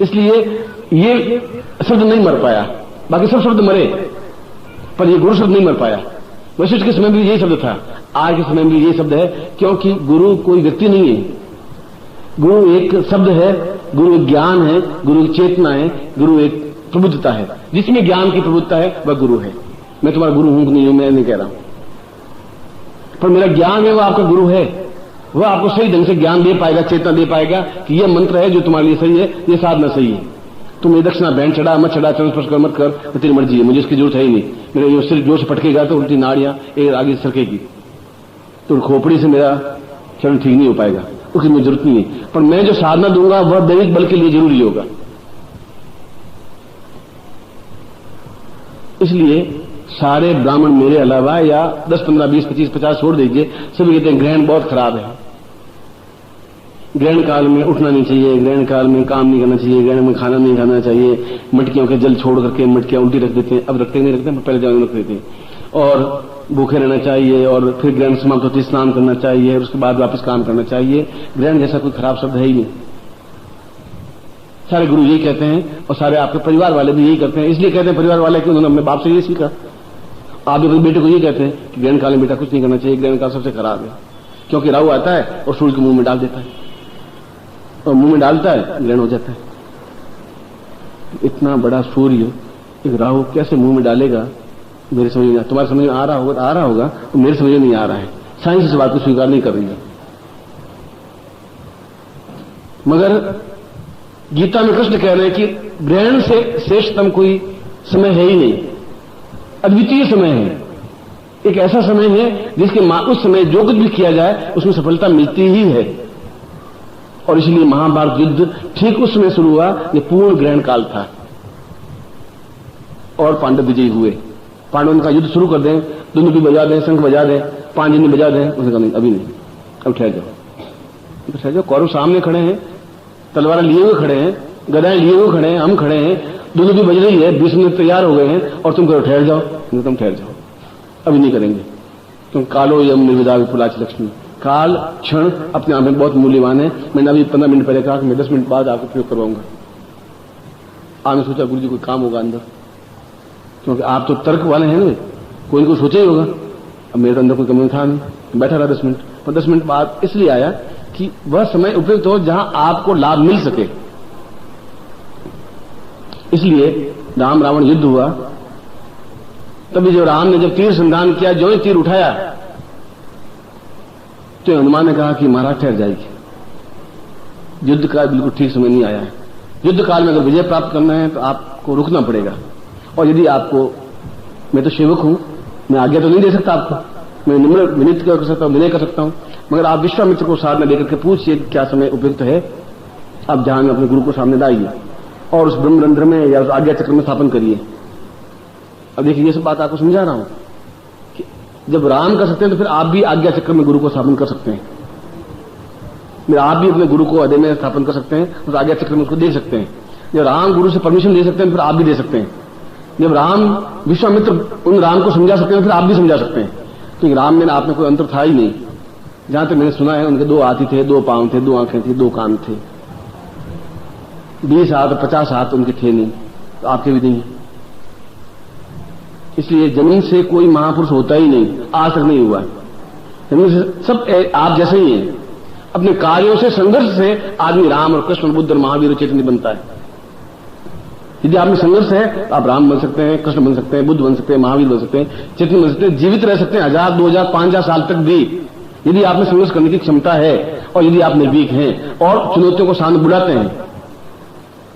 इसलिए ये शब्द नहीं मर पाया, बाकी सब शब्द मरे, पर ये गुरु शब्द नहीं मर पाया। वशिष्ठ के समय में भी यही शब्द था, आज के समय में भी यही शब्द है, क्योंकि गुरु कोई व्यक्ति नहीं है, गुरु एक शब्द है, गुरु एक ज्ञान है, गुरु एक चेतना है, गुरु एक प्रबुद्धता है। जिसमें ज्ञान की प्रबुद्धता है वह गुरु है। मैं तुम्हारा गुरु हूं कि नहीं हूं मैं नहीं कह रहा हूं, पर मेरा ज्ञान है, वह आपका गुरु है। वह आपको सही ढंग से ज्ञान दे पाएगा, चेतना दे पाएगा कि यह मंत्र है जो तुम्हारे लिए सही है, यह साधना सही है। तुम ये दक्षिणा बैंड चढ़ा मत चढ़ा, चरण स्पर्श कर मत कर, तो तेरी मर्जी है, मुझे इसकी जरूरत है ही नहीं। मेरे जो सिर जोर से पटकेगा तो उल्टी नाड़ियां एक आगे सरकेगी, तो खोपड़ी से मेरा चरण ठीक नहीं हो पाएगा, उसकी मुझे जरूरत नहीं है। पर मैं जो साधना दूंगा वह दैविक बल के लिए जरूरी होगा। इसलिए सारे ब्राह्मण मेरे अलावा, या 10, 15, 20, 25, 50 छोड़ दीजिए, सभी कहते हैं ग्रहण बहुत खराब है, ग्रहण काल में उठना नहीं चाहिए, ग्रहण काल में काम नहीं करना चाहिए, ग्रहण में खाना नहीं खाना चाहिए, मटकियों के जल छोड़ करके मटकियां उल्टी रख देते हैं। अब रखते नहीं रखते, पहले जमाने में रखते थे। और भूखे रहना चाहिए, और फिर ग्रहण समाप्त होते स्नान करना चाहिए, और उसके बाद वापस काम करना चाहिए। ग्रहण जैसा कोई खराब शब्द है ही नहीं। सारे गुरु यही कहते हैं, और सारे आपके परिवार वाले भी यही करते हैं। इसलिए कहते हैं परिवार वाले कि उन्होंने अपने बाप से यही सीखा, आप भी अपने बेटे को ये कहते हैं कि ग्रहण काल में बेटा कुछ नहीं करना चाहिए, ग्रहण काल सबसे खराब है, क्योंकि राहु आता है और सूर्य के मुंह में डाल देता है, और मुंह में डालता है ग्रहण हो जाता है। इतना बड़ा सूर्य एक राहु कैसे मुंह में डालेगा, मेरे समझ में, तुम्हारे समझ में आ रहा होगा तो मेरे समझ में नहीं आ रहा है। साइंस इस बात को स्वीकार नहीं कर रही है। मगर गीता में कृष्ण कह रहे हैं कि ग्रहण से श्रेष्ठतम कोई समय है ही नहीं, अद्वितीय समय है, एक ऐसा समय है जिसके उस समय जो कुछ भी किया जाए उसमें सफलता मिलती ही है। और इसलिए महाभारत युद्ध ठीक उस समय शुरू हुआ जब पूर्ण ग्रहण काल था और पांडव विजयी हुए। पांडवों का युद्ध शुरू कर दें, दोनों भी बजा दें, शंख बजा दें, 5 जन बजा दें, उसने कहा नहीं अभी नहीं, अब ठहर जाओ, ठहर जाओ, कौरव सामने खड़े हैं, तलवार लिए हुए खड़े हैं, गदाएं लिए हुए खड़े हैं, हम खड़े हैं, दोनों भी बज रही है, 20 मिनट तैयार हो गए हैं और तुम करो ठहर जाओ, नहीं तुम ठहर जाओ, अभी नहीं करेंगे। तुम कालो यम निर्विदा विपुलाच लक्ष्मी, काल क्षण अपने आप में बहुत मूल्यवान है। मैंने अभी 15 मिनट पहले कहा कि मैं 10 मिनट बाद आपको प्रयोग करवाऊंगा। आपने सोचा गुरु जी कोई काम होगा अंदर, क्योंकि आप तो तर्क वाले हैं ना, कोई को सोचा ही होगा। अब मेरे अंदर कोई कमी था नहीं, बैठा रहा 10 मिनट, पर 10 मिनट बाद इसलिए आया कि वह समय उपयुक्त हो जहां आपको लाभ मिल सके। इसलिए राम रावण युद्ध हुआ, तभी जो राम ने जब तीर संधान किया, जो ही तीर उठाया तो हनुमान ने कहा कि महाराज ठहर जाएगी, युद्ध का बिल्कुल ठीक समय नहीं आया है। युद्ध काल में अगर विजय प्राप्त करना है तो आपको रुकना पड़ेगा। और यदि आपको, मैं तो सेवक हूं, मैं आज्ञा तो नहीं दे सकता आपको, मैं निम्र विनीत कर सकता हूं, विनय कर सकता हूं, मगर आप विश्वामित्र को साथ में लेकर के पूछिए क्या समय उपयुक्त है। आप ध्यान में अपने गुरु को सामने लाइए और उस ब्रह्मरंध्र में या उस आज्ञा चक्र में स्थापन करिए। अब देखिए ये सब बात आपको समझा रहा हूं कि जब राम कर सकते हैं तो फिर आप भी आज्ञा चक्र में गुरु को स्थापन कर सकते हैं। आप भी अपने गुरु को हृदय में स्थापन कर सकते हैं, उस आज्ञा चक्र में उसको दे सकते हैं। जब राम गुरु से परमिशन दे सकते हैं फिर आप भी दे सकते हैं। जब राम विश्वामित्र उन राम को समझा सकते हैं फिर आप भी समझा सकते हैं, क्योंकि राम में आप में कोई अंतर था ही नहीं। जहां तक मैंने सुना है उनके 2 हाथी थे, 2 पांव थे, 2 आंखें थी, 2 कान थे, 20 हाथ 50 हाथ उनके थे नहीं, तो आपके भी नहीं। इसलिए जमीन से कोई महापुरुष होता ही नहीं, आज तक नहीं हुआ। जमीन से सब आप जैसे ही हैं। अपने कार्यों से, संघर्ष से आदमी राम और कृष्ण, बुद्ध और महावीर और चैतन्य बनता है। यदि आप में संघर्ष है तो आप राम बन सकते हैं, कृष्ण बन सकते हैं, बुद्ध बन सकते हैं, महावीर बन सकते हैं, चैतन्य बन सकते हैं, जीवित रह सकते हैं 1000, 2000, 5000 साल तक भी, यदि आप में संघर्ष करने की क्षमता है और यदि आप निर्भीक हैं और चुनौतियों को सामने बुलाते हैं,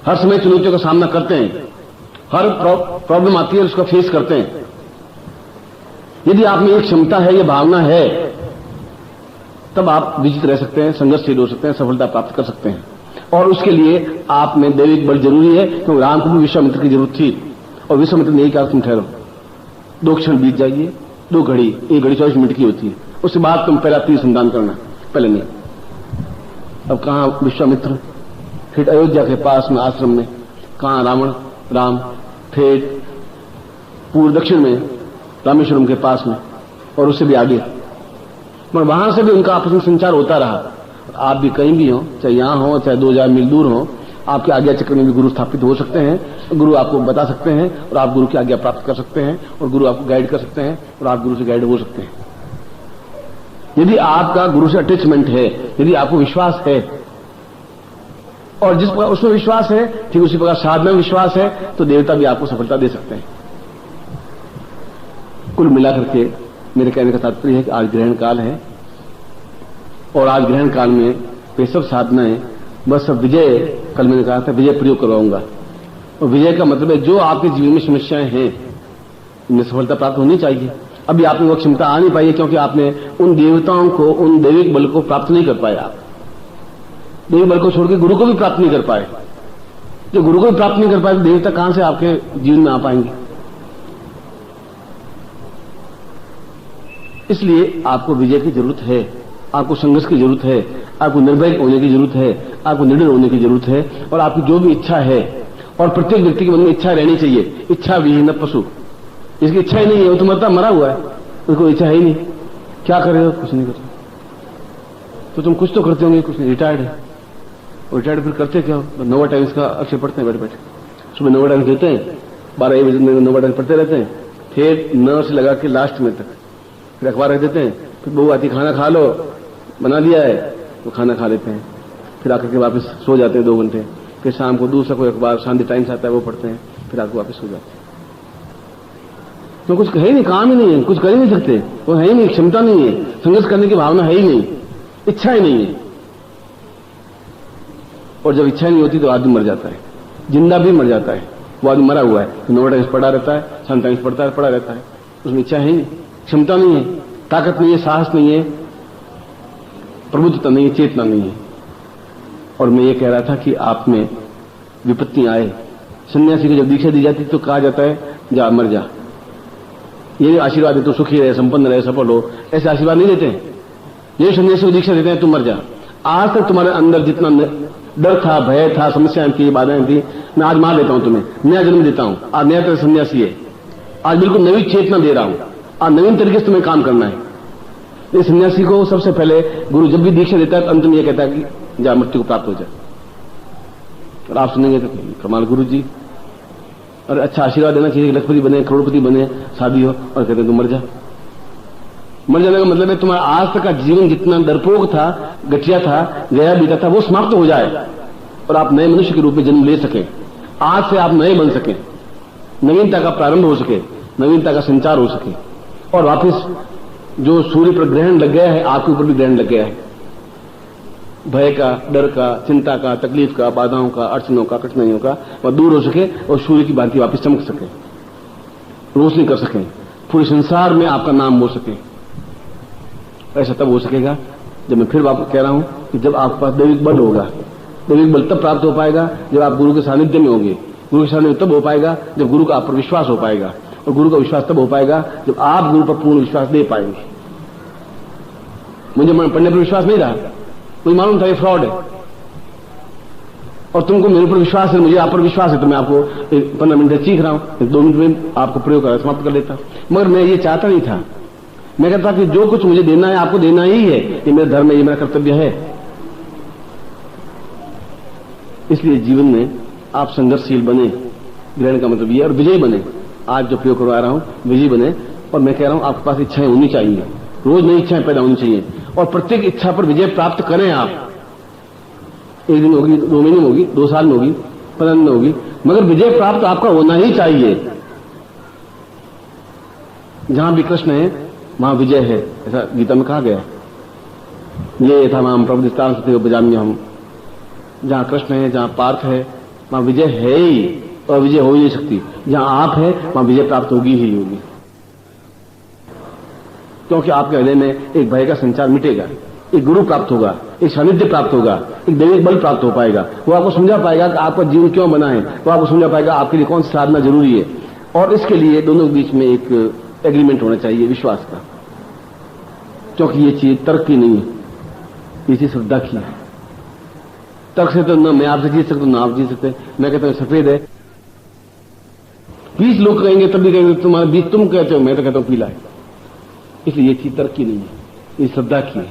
हर समय चुनौतियों का सामना करते हैं, हर प्रॉब्लम आती है उसका फेस करते हैं। यदि आप में एक क्षमता है, ये भावना है, तब आप विजित रह सकते हैं, संघर्षशील हो सकते हैं, सफलता प्राप्त कर सकते हैं। और उसके लिए आप में दैविक बल जरूरी है, क्योंकि राम को भी विश्वामित्र की जरूरत थी और विश्वामित्र ने यही कहा तुम ठहरो, 2 क्षण बीत जाइए, 2 घड़ी, 1 घड़ी 24 मिनट की होती है, उसके बाद तुम पहला तीर संधान करना, पहले नहीं। अब कहां विश्वामित्र, फिर अयोध्या के पास में आश्रम में, कहां रावण, राम फिर पूर्व दक्षिण में रामेश्वरम के पास में और उससे भी आगे। मगर वहां से भी उनका आपस में संचार होता रहा। आप भी कहीं भी हो, चाहे यहां हो चाहे 2000 मील दूर हो, आपके आज्ञा चक्र में भी गुरु स्थापित हो सकते हैं। गुरु आपको बता सकते हैं और आप गुरु की आज्ञा प्राप्त कर सकते हैं और गुरु आपको गाइड कर सकते हैं और आप गुरु से गाइड हो सकते हैं। यदि आपका गुरु से अटैचमेंट है, यदि आपको विश्वास है, और जिस प्रकार उसमें विश्वास है ठीक उसी प्रकार साधना में विश्वास है, तो देवता भी आपको सफलता दे सकते हैं। कुल मिलाकर के मेरे कहने का तात्पर्य है कि आज ग्रहण काल है और आज ग्रहण काल में वे सब साधनाएं, बस सब विजय, कल मैंने कहा था विजय प्रयोग करवाऊंगा। और विजय का मतलब है जो आपके जीवन में समस्याएं हैं इनमें सफलता प्राप्त होनी चाहिए। अभी आपने वो क्षमता आ नहीं पाई है क्योंकि आपने उन देवताओं को, उन दैविक बल को प्राप्त नहीं कर पाए। आप दैविक बल को छोड़ के गुरु को भी प्राप्त नहीं कर पाए। जो गुरु को भी प्राप्त नहीं कर पाए तो देवता कहां से आपके जीवन में आ पाएंगे। इसलिए आपको विजय की जरूरत है, आपको संघर्ष की जरूरत है, आपको निर्भय होने की जरूरत है, आपको निडर होने की जरूरत है। और आपकी जो भी इच्छा है, और प्रत्येक व्यक्ति के मन में इच्छा रहनी चाहिए। इच्छा विहीन पशु, इसकी इच्छा ही नहीं है वो तो मरा हुआ है, उसको इच्छा है ही नहीं। क्या कर रहे हो? कुछ नहीं कर रहे। तो तुम कुछ तो करते होंगे, कुछ नहीं, रिटायर्ड है। रिटायर्ड फिर करते क्या हो? नोवा टाइम्स का अक्षर पढ़ते हैं बैठे बैठे। सुबह नोवा टाइम्स देते हैं, 12 बजे नोवा टाइम्स पढ़ते रहते हैं, फिर 9 से लगा के लास्ट में तक, फिर अखबार रख देते हैं, फिर बहू आती खाना खा लो, बना दिया है तो खाना खा लेते हैं, फिर आकर के वापस सो जाते हैं 2 घंटे, फिर शाम को दूसरा कोई अखबार शांति टाइम्स आता है वो पढ़ते हैं, फिर आकर वापस सो जाते हैं। तो कुछ है ही नहीं, काम ही नहीं है, कुछ कर ही नहीं सकते, वो है ही नहीं, क्षमता नहीं है, संघर्ष करने की भावना है ही नहीं, इच्छा ही नहीं है। और जब इच्छा नहीं होती तो आदमी मर जाता है, जिंदा भी मर जाता है। वो आदमी मरा हुआ है तो नोट टाइम्स पढ़ा रहता है, सन टाइम्स पढ़ा रहता है, उसमें इच्छा है ही नहीं, क्षमता नहीं है, ताकत नहीं है, साहस नहीं है, प्रबुद्धता नहीं है, चेतना नहीं है। और मैं ये कह रहा था कि आप में विपत्ति आए, सन्यासी को जब दीक्षा दी जाती तो कहा जाता है जा मर जा, ये आशीर्वाद है तो सुखी रहे, संपन्न रहे, सफल हो, ऐसे आशीर्वाद नहीं देते हैं। ये सन्यासी को दीक्षा देते हैं तुम मर जा। आज तक तुम्हारे अंदर जितना डर था, भय था, समस्याएं थी, बाधाएं थी, मैं आज मार देता हूं तुम्हें, नया जन्म देता हूं, आज नया तरह सन्यासी है, आज बिल्कुल नई चेतना दे रहा हूं, आज नवीन तरीके से तुम्हें काम करना है। इस सन्यासी को सबसे पहले गुरु जब भी दीक्षा देता है तो अंत में यह कहता है कि जा मृत्यु को प्राप्त हो जाए। और आप सुनेंगे तो कमाल गुरु जी, और अच्छा आशीर्वाद देना चाहिए, लखपति बने, करोड़पति बने, शादी हो, और कहते हैं तुम मर जा। मर जाने का मतलब है तुम्हारा आज तक का जीवन जितना डरपोक था, गठिया था, गया बीता था, वो समाप्त हो जाए और आप नए मनुष्य के रूप में जन्म ले सकें। आज से आप नए बन सकें, नवीनता का प्रारंभ हो सके, नवीनता का संचार हो सके, और वापस जो सूर्य पर ग्रहण लग गया है आपके ऊपर भी ग्रहण लग गया है, भय का, डर का, चिंता का, तकलीफ का, बाधाओं का, अड़चनों का, कठिनाइयों का, वह दूर हो सके और सूर्य की भांति वापस चमक सके, रोशनी कर सके, पूरे संसार में आपका नाम हो सके। ऐसा तब हो सकेगा जब, मैं फिर वापस कह रहा हूं कि जब आपके पास दैविक बल होगा। दैविक बल तब प्राप्त हो पाएगा जब आप गुरु के सानिध्य में होंगे। गुरु के सानिध्य तब हो पाएगा जब गुरु का आप पर विश्वास हो पाएगा, और गुरु का विश्वास तब हो पाएगा जब आप गुरु पर पूर्ण विश्वास दे पाएंगे। मुझे पढ़ने पर विश्वास नहीं रहा, मुझे मालूम था ये फ्रॉड है, और तुमको मेरे पर विश्वास है, मुझे आप पर विश्वास है, तो मैं आपको 15 मिनट सीख रहा हूं, 2 मिनट में आपको प्रयोग कर समाप्त कर लेता। मगर मैं ये चाहता नहीं था, मैं कहता कि जो कुछ मुझे देना है आपको देना ही है, ये मेरा धर्म है, ये मेरा कर्तव्य है। इसलिए जीवन में आप संघर्षशील बने, ग्रहण का मतलब ये, और विजयी बने। आज जो प्रयोग करवा रहा हूं विजयी बने, और मैं कह रहा हूं आपके पास इच्छाएं होनी चाहिए, रोज नई इच्छाएं पैदा होनी चाहिए, और प्रत्येक इच्छा पर विजय प्राप्त करें आप। 1 दिन होगी, 2 महीने में होगी, 2 साल में होगी, 15 दिन में होगी, मगर विजय प्राप्त आपका होना ही चाहिए। जहां भी कृष्ण है वहां विजय है, ऐसा गीता में कहा गया है। ये था माम प्रवृत्तां सत्य बजाम्य हम, जहां कृष्ण है, जहां पार्थ है, वहां विजय है ही, और विजय हो ही नहीं सकती। जहां आप है वहां विजय प्राप्त होगी ही होगी, क्योंकि आपके हृदय में एक भय का संचार मिटेगा, एक गुरु प्राप्त होगा, एक सानिध्य प्राप्त होगा, एक दैविक बल प्राप्त हो पाएगा। वो आपको समझा पाएगा कि आपका जीवन क्यों बना है, वो आपको समझा पाएगा आपके लिए कौन सी साधना जरूरी है, और इसके लिए दोनों के बीच में एक एग्रीमेंट होना चाहिए विश्वास का, क्योंकि ये चीज तर्क की नहीं है, ये चीज श्रद्धा की है। तर्क से तो न मैं आपसे जीत सकता, न आप जीत सकते। मैं कहता हूं सफेद है, 20 लोग कहेंगे तब भी कहेंगे तुम्हारा बीज तुम कहते हो, मैं तो कहता हूं पीला है। इसलिए ये चीज तर्क की नहीं है, ये श्रद्धा की है,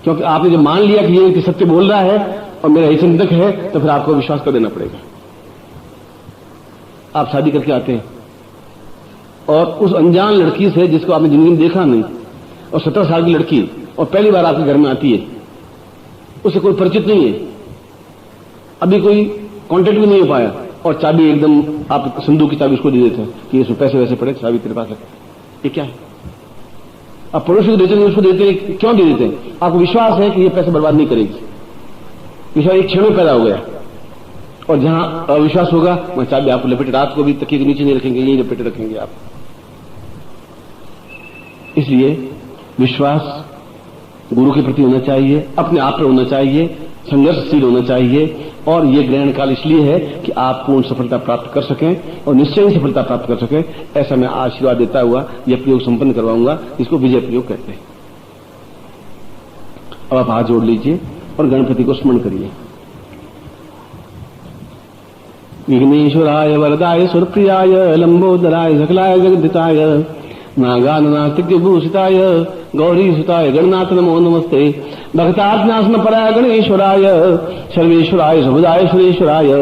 क्योंकि आपने जब मान लिया कि ये सत्य बोल रहा है और मेरा हितचिंतक है, तो फिर आपको विश्वास कर देना पड़ेगा। आप शादी करके आते हैं और उस अनजान लड़की से, जिसको आपने जिंदगी में देखा नहीं, और 17 साल की लड़की, और पहली बार आपके घर में आती है, उससे कोई परिचित नहीं है, अभी कोई कांटेक्ट भी नहीं हो पाया, और चाबी एकदम आप संदूक की चाबी उसको दे देते हैं कि इसमें पैसे वैसे पड़े, चाबी तेरे पास है। ये क्या है? आप पड़ोसी को देते हैं, उसको देते हैं, क्यों दे देते हैं? आपको विश्वास है कि ये पैसे बर्बाद नहीं करेगी, विश्वास एक क्षण में पैदा हो गया। और जहां अविश्वास होगा वहां चाबी आपको लपेटे, रात को भी तकिए के नीचे नहीं रखेंगे, यही लपेटे रखेंगे आप। इसलिए विश्वास गुरु के प्रति होना चाहिए, अपने आप पर होना चाहिए, संघर्षशील होना चाहिए, और ये ग्रहण काल इसलिए है कि आप पूर्ण सफलता प्राप्त कर सकें और निश्चय ही सफलता प्राप्त कर सकें। ऐसा मैं आशीर्वाद देता हुआ यह प्रयोग संपन्न करवाऊंगा, इसको विजय प्रयोग कहते हैं। अब आप हाथ जोड़ लीजिए और गणपति को स्मरण करिए। विघ्नेश्वराय वरदाय सुरप्रियाय लंबोदराय सकलाय जगदिताय नागाननास्तिभूषिताय गौरीसुताय गणनाथ नमो नमस्ते। भक्तात्नासन पराय गणेश्वराय सर्वेश्वराय सबुदाय सुरेश्वराय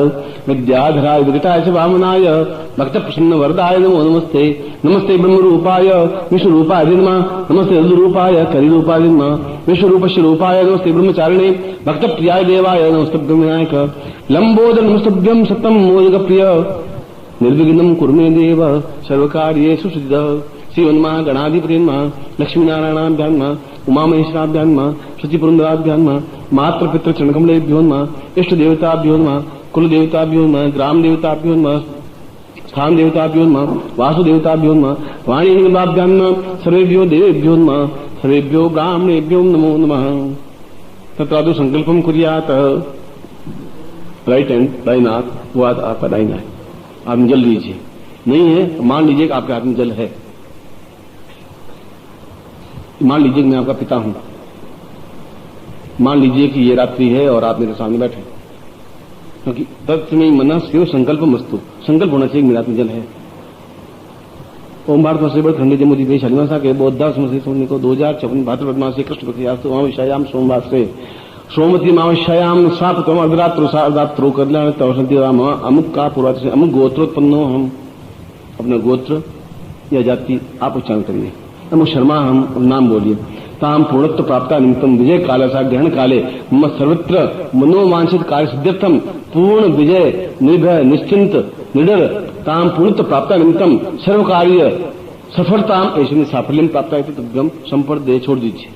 विद्याधराय विदिताय च वामनाय भक्त प्रसन्न वरदाय नमो नमस्ते। नमस्ते ब्रह्मरूपाय विष्णुरूपाय नमः। नमस्ते रुद्ररूपाय कलिरूपाय नमः। विश्वरूपस्य रूपाय नमस्ते ब्रह्मचारिणे भक्त प्रियाय देवाय नमस्ते विनायक। लंबोदर नमस्तभ्यं सततं मोदक प्रिय निर्विघ्नं कुरु मे देव सर्वकार्येषु सिद्धः। श्रीमन्मः गणाधिपति नमः। लक्ष्मीनारायणाभ्यां नमः। उमामहेश्वराभ्यां नमः। शचिपुरंदराभ्यां नमः। मातृपितृ चरणकमलेभ्यो नमः। इष्ट देवताभ्यो नमः। कुल देवताभ्यो नमः। ग्राम देवताभ्यो नमः। स्थान देवताभ्यो नमः। वासुदेवताभ्यो नमः। वाणीभ्यां नमः। सर्वेभ्यो देवेभ्यो नमः। सर्वेभ्यो ब्राह्मणेभ्यो नमो नमः। तत्रादु संकल्पम कुर्यात्। राइट हैंड दाहिना हाथ, वो हाथ आपका दाहिना है। आप जल लीजिए, नहीं है मान लीजिए कि आपके हाथ में जल है। मान लीजिए कि मैं आपका पिता हूं। मान लीजिए कि ये रात्रि है और आप मेरे सामने बैठे, क्योंकि तत्व मन शिव संकल्प मस्तु, संकल्प होना चाहिए मेरे हाथ में जल है। ओम भारत से बड़े खंडे जमुदी देश हरिमासा के बौद्धा समस्या सुनने को 2054 भाद्रपद मास से कृष्ण पक्षयास्तु अमावस्यायाम सोमवार से सोमवती अमावस्यायाम स्वापतम अर्धरात्रो कल्याण तवसंति राम अमुक का पूर्वात से अमुक गोत्रोत्पन्नो हम। अपना गोत्र या जाति आप उच्चारण करिए। अमुक शर्मा हम नाम बोलिए। ताम पूर्णत्व प्राप्त निमित्तम विजय कालसा ग्रहण काले मम सर्वत्र मनोवांछित कार्य सिद्ध्यर्थम पूर्ण विजय निर्भय निश्चिंत निडर ताम पूर्णत्व प्राप्त निमित्तम सर्व कार्य सफलताम ऐसे साफल्यम प्राप्त है तद्गम संपर्क दे छोड़ दीजिए,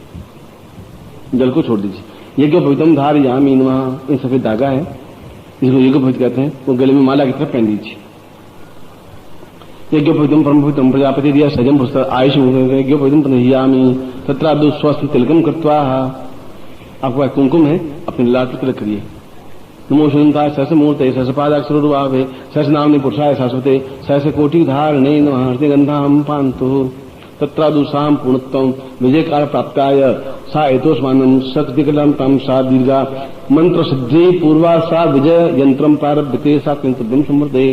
जल को छोड़ दीजिए। यज्ञोपवीतम धारयामि नमः, ये सफेद धागा है, इसको यज्ञोपवीत कहते हैं। वो गले में माला की तरफ पहन दीजिए। यज्ञोपवीतम परमपवित्रम प्रजापति दिया सजम पुस्तक आयुष यज्ञोपवीतम तनहियामि तत्रादु स्वस्थ तिलकम कृत्वा। आपका कुमकुम है, अपने लाल पर तिलक करिए। नमो शुद्धताय सहस मूर्ते सहस पादाक्षरुभावे सहस नामनि पुरुषाय शाश्वते सहस कोटि धारणे नमः। हृदयगंधाम पान्तु तत्रादु साम पूर्णत्वम विजय काल प्राप्ताय सा एतोस्मानं शक्तिकलं तम सा दीर्घा मंत्र सिद्धि पूर्वा सा विजय यंत्रम प्रारभ्यते सा कृतव्यम समृद्धे।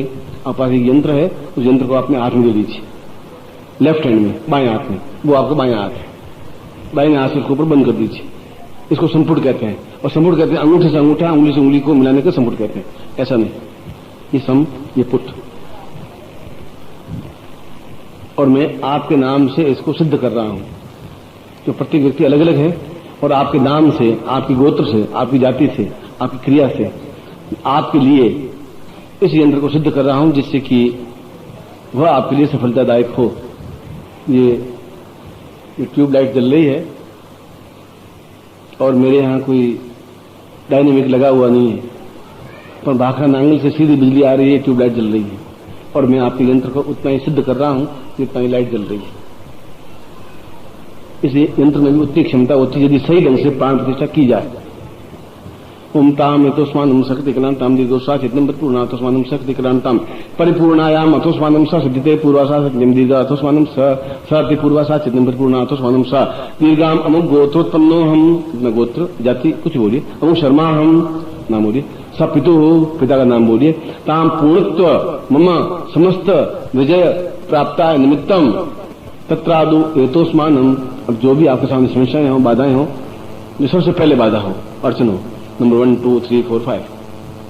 आपका एक यंत्र है, उस यंत्र को अपने हाथ में ले लीजिए, लेफ्ट हैंड में, बाएं हाथ में। वो आपका बाएं हाथ है, बाएं हाथ से उसके ऊपर बंद कर दीजिए। इसको संपुट कहते हैं। और संपुट कहते हैं अंगूठे से अंगूठा, उंगली से उंगली को मिलाने का संपुट कहते हैं। ऐसा नहीं, ये सम, ये पुट। और मैं आपके नाम से इसको सिद्ध कर रहा हूं। तो प्रत्येक व्यक्ति अलग अलग है और आपके नाम से, आपकी गोत्र से, आपकी जाति से, आपकी क्रिया से आपके लिए इस यंत्र को सिद्ध कर रहा हूं, जिससे कि वह आपके लिए सफलतादायक हो। ये ट्यूबलाइट जल रही है और मेरे यहां कोई डायनेमिक लगा हुआ नहीं है, पर भाखड़ा नांगल से सीधी बिजली आ रही है, ट्यूबलाइट जल रही है और मैं आपके यंत्र को उतना ही सिद्ध कर रहा हूं जितना ही लाइट जल रही है। इस यंत्र में भी उतनी क्षमता होती है यदि सही ढंग से प्राण प्रतिष्ठा की जाए। ओम ताम यतोस्मानं शक्तिकलांताम दीर्घोषा चित्तम पूर्णातोस्मानं शक्तिकलांताम परिपूर्णायाम अथोस्मानं सा सिद्धिते पूर्वासा सत्यम दीर्घ अथोस्मानं सति पूर्वासा चित्तम परिपूर्णातोस्मानं सा दीर्घाम अमुक गोत्रोत्पन्नो हम। अपना गोत्र जाति कुछ बोलिए। अमुक शर्मा हम नाम बोलिए। सा पितु पिता का नाम बोलिए। ताम पूर्णत्व मम समस्त विजय प्राप्ता निमित्तम तत्रादु एतोस्मानं। अब जो भी आपके सामने समस्याएं हो, बाधाएं हो, जो सबसे पहले बाधा हो, अड़चन हो, नंबर 1 2 3 4 5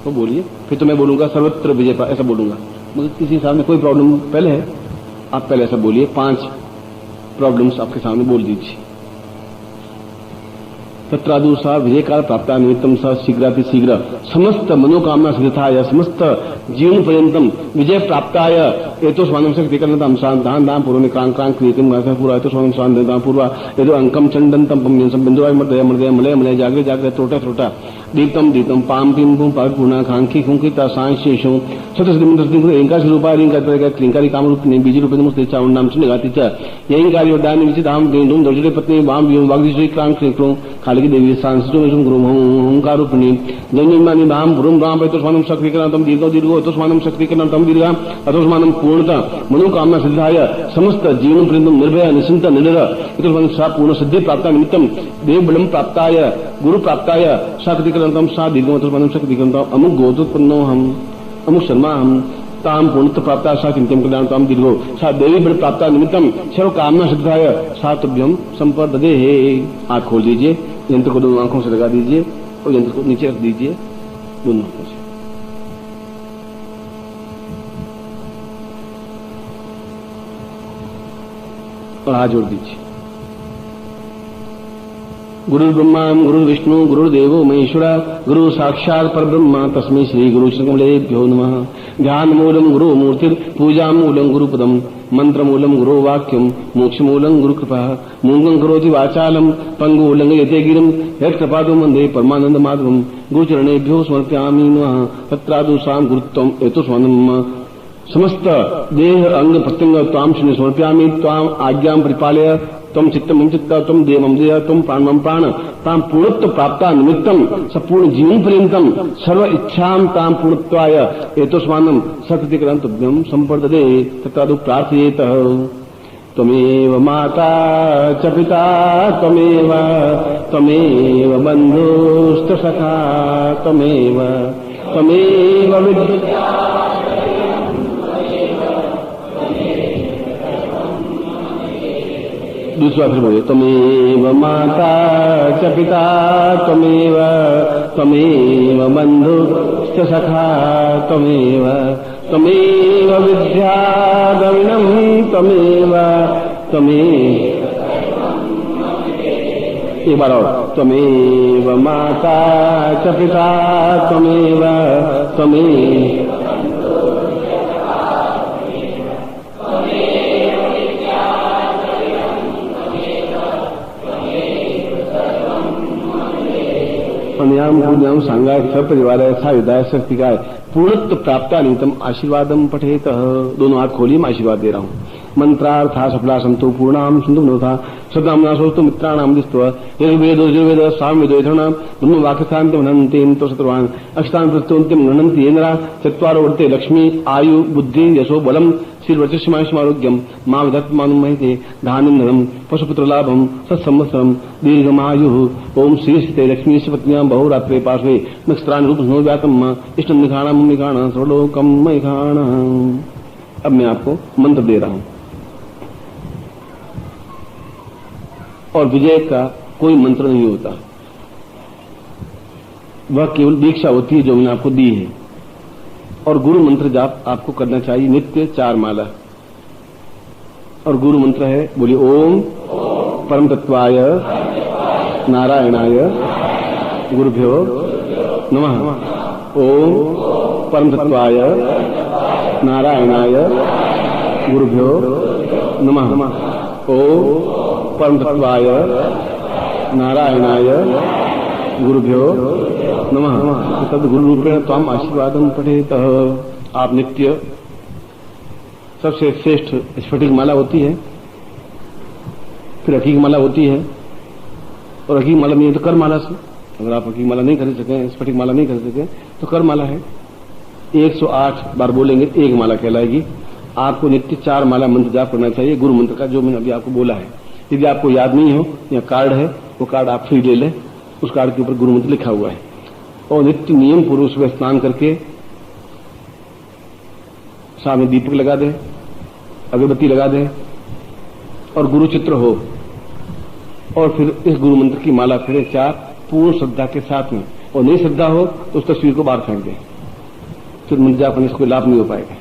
तो बोलिए। फिर तो मैं बोलूंगा सर्वत्र विजय, ऐसा बोलूंगा। मगर किसी सामने कोई प्रॉब्लम पहले है, आप पहले ऐसा बोलिए। 5 प्रॉब्लम्स आपके सामने बोल दीजिए। तत्रादु सा विजय काल प्राप्ता निमित्तम सा शीघ्रातिशीघ्र समस्त मनोकामना सिद्धाय समस्त जीवन पर्यंतम विजय प्राप्ताय एतोस्मानं शक्तिकलांताम शांतां दाम पूर्व में क्रांक क्रांक क्रियतिम गाथा पूर्व एतोस्मानं शांतां पूर्व एतो अंकम चंदंतम पम्यंसम बिंदुवाय मर्दय मर्दय मलय मलय जागृत जागृत त्रोटा त्रोटा दीप्तम दीप्तम पाम पिम पुम पूर्णा खांखी खुंकिता सांशेषो शतसदिमंत्र एंकाश रूपा रिंका क्लिंकारी काम रूप ने बीज रूप नमस्ते चाउंडाम चिन्हगाति च यंकारी वडानि विचिताम देंदुम दर्जले पत्नी वाम व्योम वाग्दिश्री क्रांक क्रिक्रो खालकी देवी सांसुतो मेसुम गुरुम ओंकार रूपिणी जन्यमानि भाम गुरुम राम एतोस्मानं शक्तिकलांताम दीर्घो दीर्घो एतोस्मानं शक्तिकलांताम दीर्घ एतोस्मानं पूर्णता मनोकामना सिद्धाय समस्त जीवन पर्यंतम निर्भय निश्चिंत निडर एतोस्मानं सा पूर्ण सिद्धि प्राप्त निमित्तम देव बलम प्राप्ताय गुरु प्राप्ताय शक्तिकलांताम सा दीर्घो एतोस्मानं शक्तिकलांताम अमुक गोत्रोत्पन्नो हम। अमुक शर्मा हम ताम पूर्णत्व प्राप्ता सा चिंतन कल्याण ताम दीर्घो सा देवी बड़ प्राप्ता निमित्तम सर्व कामना सिद्धाय सा तुभ्यम संपददे। आंख खोल दीजिए, यंत्र को दोनों आंखों से लगा दीजिए और यंत्र को नीचे रख दीजिए दोनों आंखों से। और हाथ जोड़ दीजिए। गुरु ब्रह्मा गुरु विष्णु गुरुदेवो महेश्वरा गुरु साक्षात् परब्रह्म तस्मै श्री गुरु श्रीकमलेभ्यो नमः। ध्यान मूलम गुरु मूर्तिर पूजा मूलम गुरुपदम मंत्र मूलम गुरु वाक्यम मोक्ष मूलम गुरु कृपा मूंगं करोति वाचालम पंगु लंघयते गिरिम यत्कृपादो वन्दे परमानंद माधवम गुरुचरणेभ्यो समर्पयामि नमः। तत्रादु साम गुरुत्वम एतु स्वानम समस्त देह अंग प्रत्यंग त्वाम शून्य समर्पयामि त्वाम आज्ञां परिपालय तम चित्तम चित्त तम देवम देह तम प्राणम प्राण ताम पूर्णत्व प्राप्ता निमित्तम संपूर्ण जीवन पर्यंतम सर्व इच्छाम ताम पूर्णत्वाय एतोस्मानम सत्यतिकरण तुभ्यम संपर्ददे तत्रादु प्रार्थयेत। त्वमेव माता च पिता त्वमेव त्वमेव बन्धुश्च सखा त्वमेव त्वमेव विद्या। दूसरा फिर बोलिए, त्वमेव माता च पिता त्वमेव त्वमेव बन्धुश्च सखा त्वमेव त्वमेव विद्या द्रविणं त्वमेव त्वमेव। एक बार और, त्वमेव माता च पिता त्वमेव त्वमेव। अन्याम पूज्याम सांगाय सपरिवाराय सायुधाय शक्तिकाय पूर्णत्व प्राप्ता निमित्तम आशीर्वादम पठेत। दोनों हाथ खोलिए, मैं आशीर्वाद दे रहा हूँ। मंत्रार्था सफला संतो पूर्णाम सिंधु नोथा सदामना सोस्तु मित्राणाम दिस्त्व यजुर्वेदो यजुर्वेद सामवेदो यथर्णाम ब्रह्म वाक्यस्थान्ति मनन्ति तो शतवान् अक्षतान् प्रस्तुन्तिम गणन्ति येन्द्रा चत्वारो वर्ते लक्ष्मी आयु बुद्धि यशो बलम श्रीर्वचस्मायुष्मारोग्यम मां विधत्मानुं महिते धान्यं धनं पशुपुत्र लाभम सत्संवत्सरम दीर्घमायु। ओम श्री स्थिते लक्ष्मी पत्न्यां बहुरात्रे पार्श्वे नक्षत्राणि रूप व्यातम इष्टं निखाणं निखाण सर्वलोकं मैखाण। अब मैं आपको मंत्र दे रहा हूं और विजय का कोई मंत्र नहीं होता, वह केवल दीक्षा होती है जो मैंने आपको दी है। और गुरु मंत्र जाप आपको करना चाहिए नित्य 4 माला। और गुरु मंत्र है, बोलिए ओम परम तत्वाय नारायणाय गुरुभ्यो नमः। ओम परम तत्वाय नारायणाय गुरुभ्यो नमः। ओम परम तत्वाय नारायणाय गुरुभ्यो नमः। तद गुरु रूपेण त्वाम आशीर्वादम पठेत। आप नित्य सबसे श्रेष्ठ स्फटिक माला होती है, फिर हकीक माला होती है, और हकीक माला नहीं है तो कर माला से। अगर आप हकीक माला नहीं कर सकें, स्फटिक माला नहीं कर सकें तो कर माला है। 108 बार बोलेंगे एक माला कहलाएगी। आपको नित्य 4 माला मंत्र जाप करना चाहिए गुरु मंत्र का, जो मैंने अभी आपको बोला है। यदि आपको याद नहीं हो, या कार्ड है, वो कार्ड आप फ्री ले लें, उस कार्ड के ऊपर गुरु मंत्र लिखा हुआ है। और नित्य नियम पूर्वक सुबह स्नान करके सामने दीपक लगा दें, अगरबत्ती लगा दें, और गुरु चित्र हो, और फिर इस गुरु मंत्र की माला फिर 4 पूर्ण श्रद्धा के साथ में। और नहीं श्रद्धा हो तो उस तस्वीर को बाहर फेंक दें, फिर मंत्र जाप करने से कोई लाभ नहीं हो पाएगा।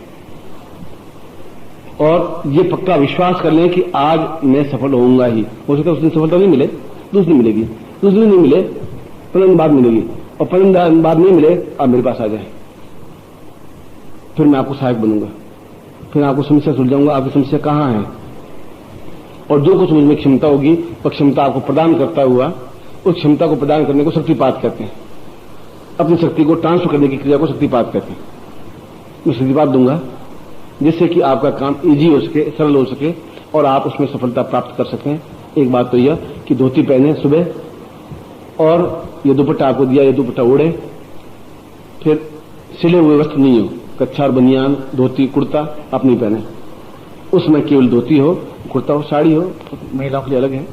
और ये पक्का विश्वास कर लें कि आज मैं सफल होऊंगा ही। हो सकता है उस दिन सफलता नहीं मिले, दूसरे दिन मिलेगी, दूसरे दिन नहीं मिले 15 दिन बाद मिलेगी, और 15 दिन बाद नहीं मिले आप मेरे पास आ जाए, फिर मैं आपको सहायक बनूंगा, फिर आपको समस्या सुलझाऊंगा। आपकी समस्या कहां है, और जो कुछ मुझमें क्षमता होगी वह क्षमता आपको प्रदान करता हुआ, उस क्षमता को प्रदान करने को शक्तिपात कहते हैं। अपनी शक्ति को ट्रांसफर करने की क्रिया को शक्तिपात कहते हैं। मैं शक्तिपात दूंगा जिससे कि आपका काम इजी हो सके, सरल हो सके, और आप उसमें सफलता प्राप्त कर सकें। एक बात तो यह कि धोती पहने सुबह, और ये दुपट्टा आपको दिया, ये दुपट्टा ओढ़े, फिर सिले हुए वस्त्र नहीं हो, कच्छा और बनियान धोती कुर्ता आप नहीं पहने, उसमें केवल धोती हो, कुर्ता हो, साड़ी हो, महिलाओं के लिए अलग है।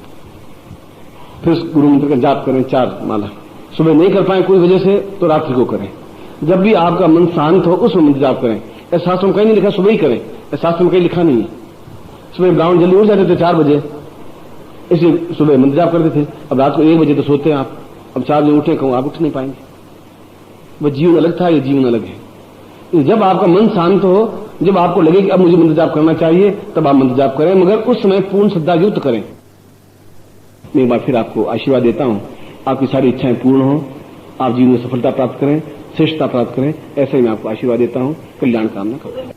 फिर गुरु मंत्र का जाप करें 4 माला। सुबह नहीं कर पाए कोई वजह से तो रात्रि को करें। जब भी आपका मन शांत हो उस मंत्र जाप करें। ऐसा शास्त्र में कहीं नहीं लिखा सुबह ही करें, ऐसा शास्त्र में कहीं लिखा नहीं है। सुबह ब्राह्मण जल्दी उठ जाते थे 4 बजे, इसलिए सुबह मंत्र जाप करते थे। अब रात को 1 बजे तो सोते हैं आप, अब 4 बजे उठे कहूं आप उठ नहीं पाएंगे। वह जीवन अलग था, ये जीवन अलग है। जब आपका मन शांत हो, जब आपको लगे कि अब मुझे मंत्र जाप करना चाहिए, तब आप मंत्र जाप करें, मगर उस समय पूर्ण श्रद्धा युक्त करें। मैं एक बार फिर आपको आशीर्वाद देता हूं, आपकी सारी इच्छाएं पूर्ण हो, आप जीवन में सफलता प्राप्त करें, श्रेष्ठता प्राप्त करें, ऐसे ही मैं आपको आशीर्वाद देता हूं। कल्याण कामना करूं।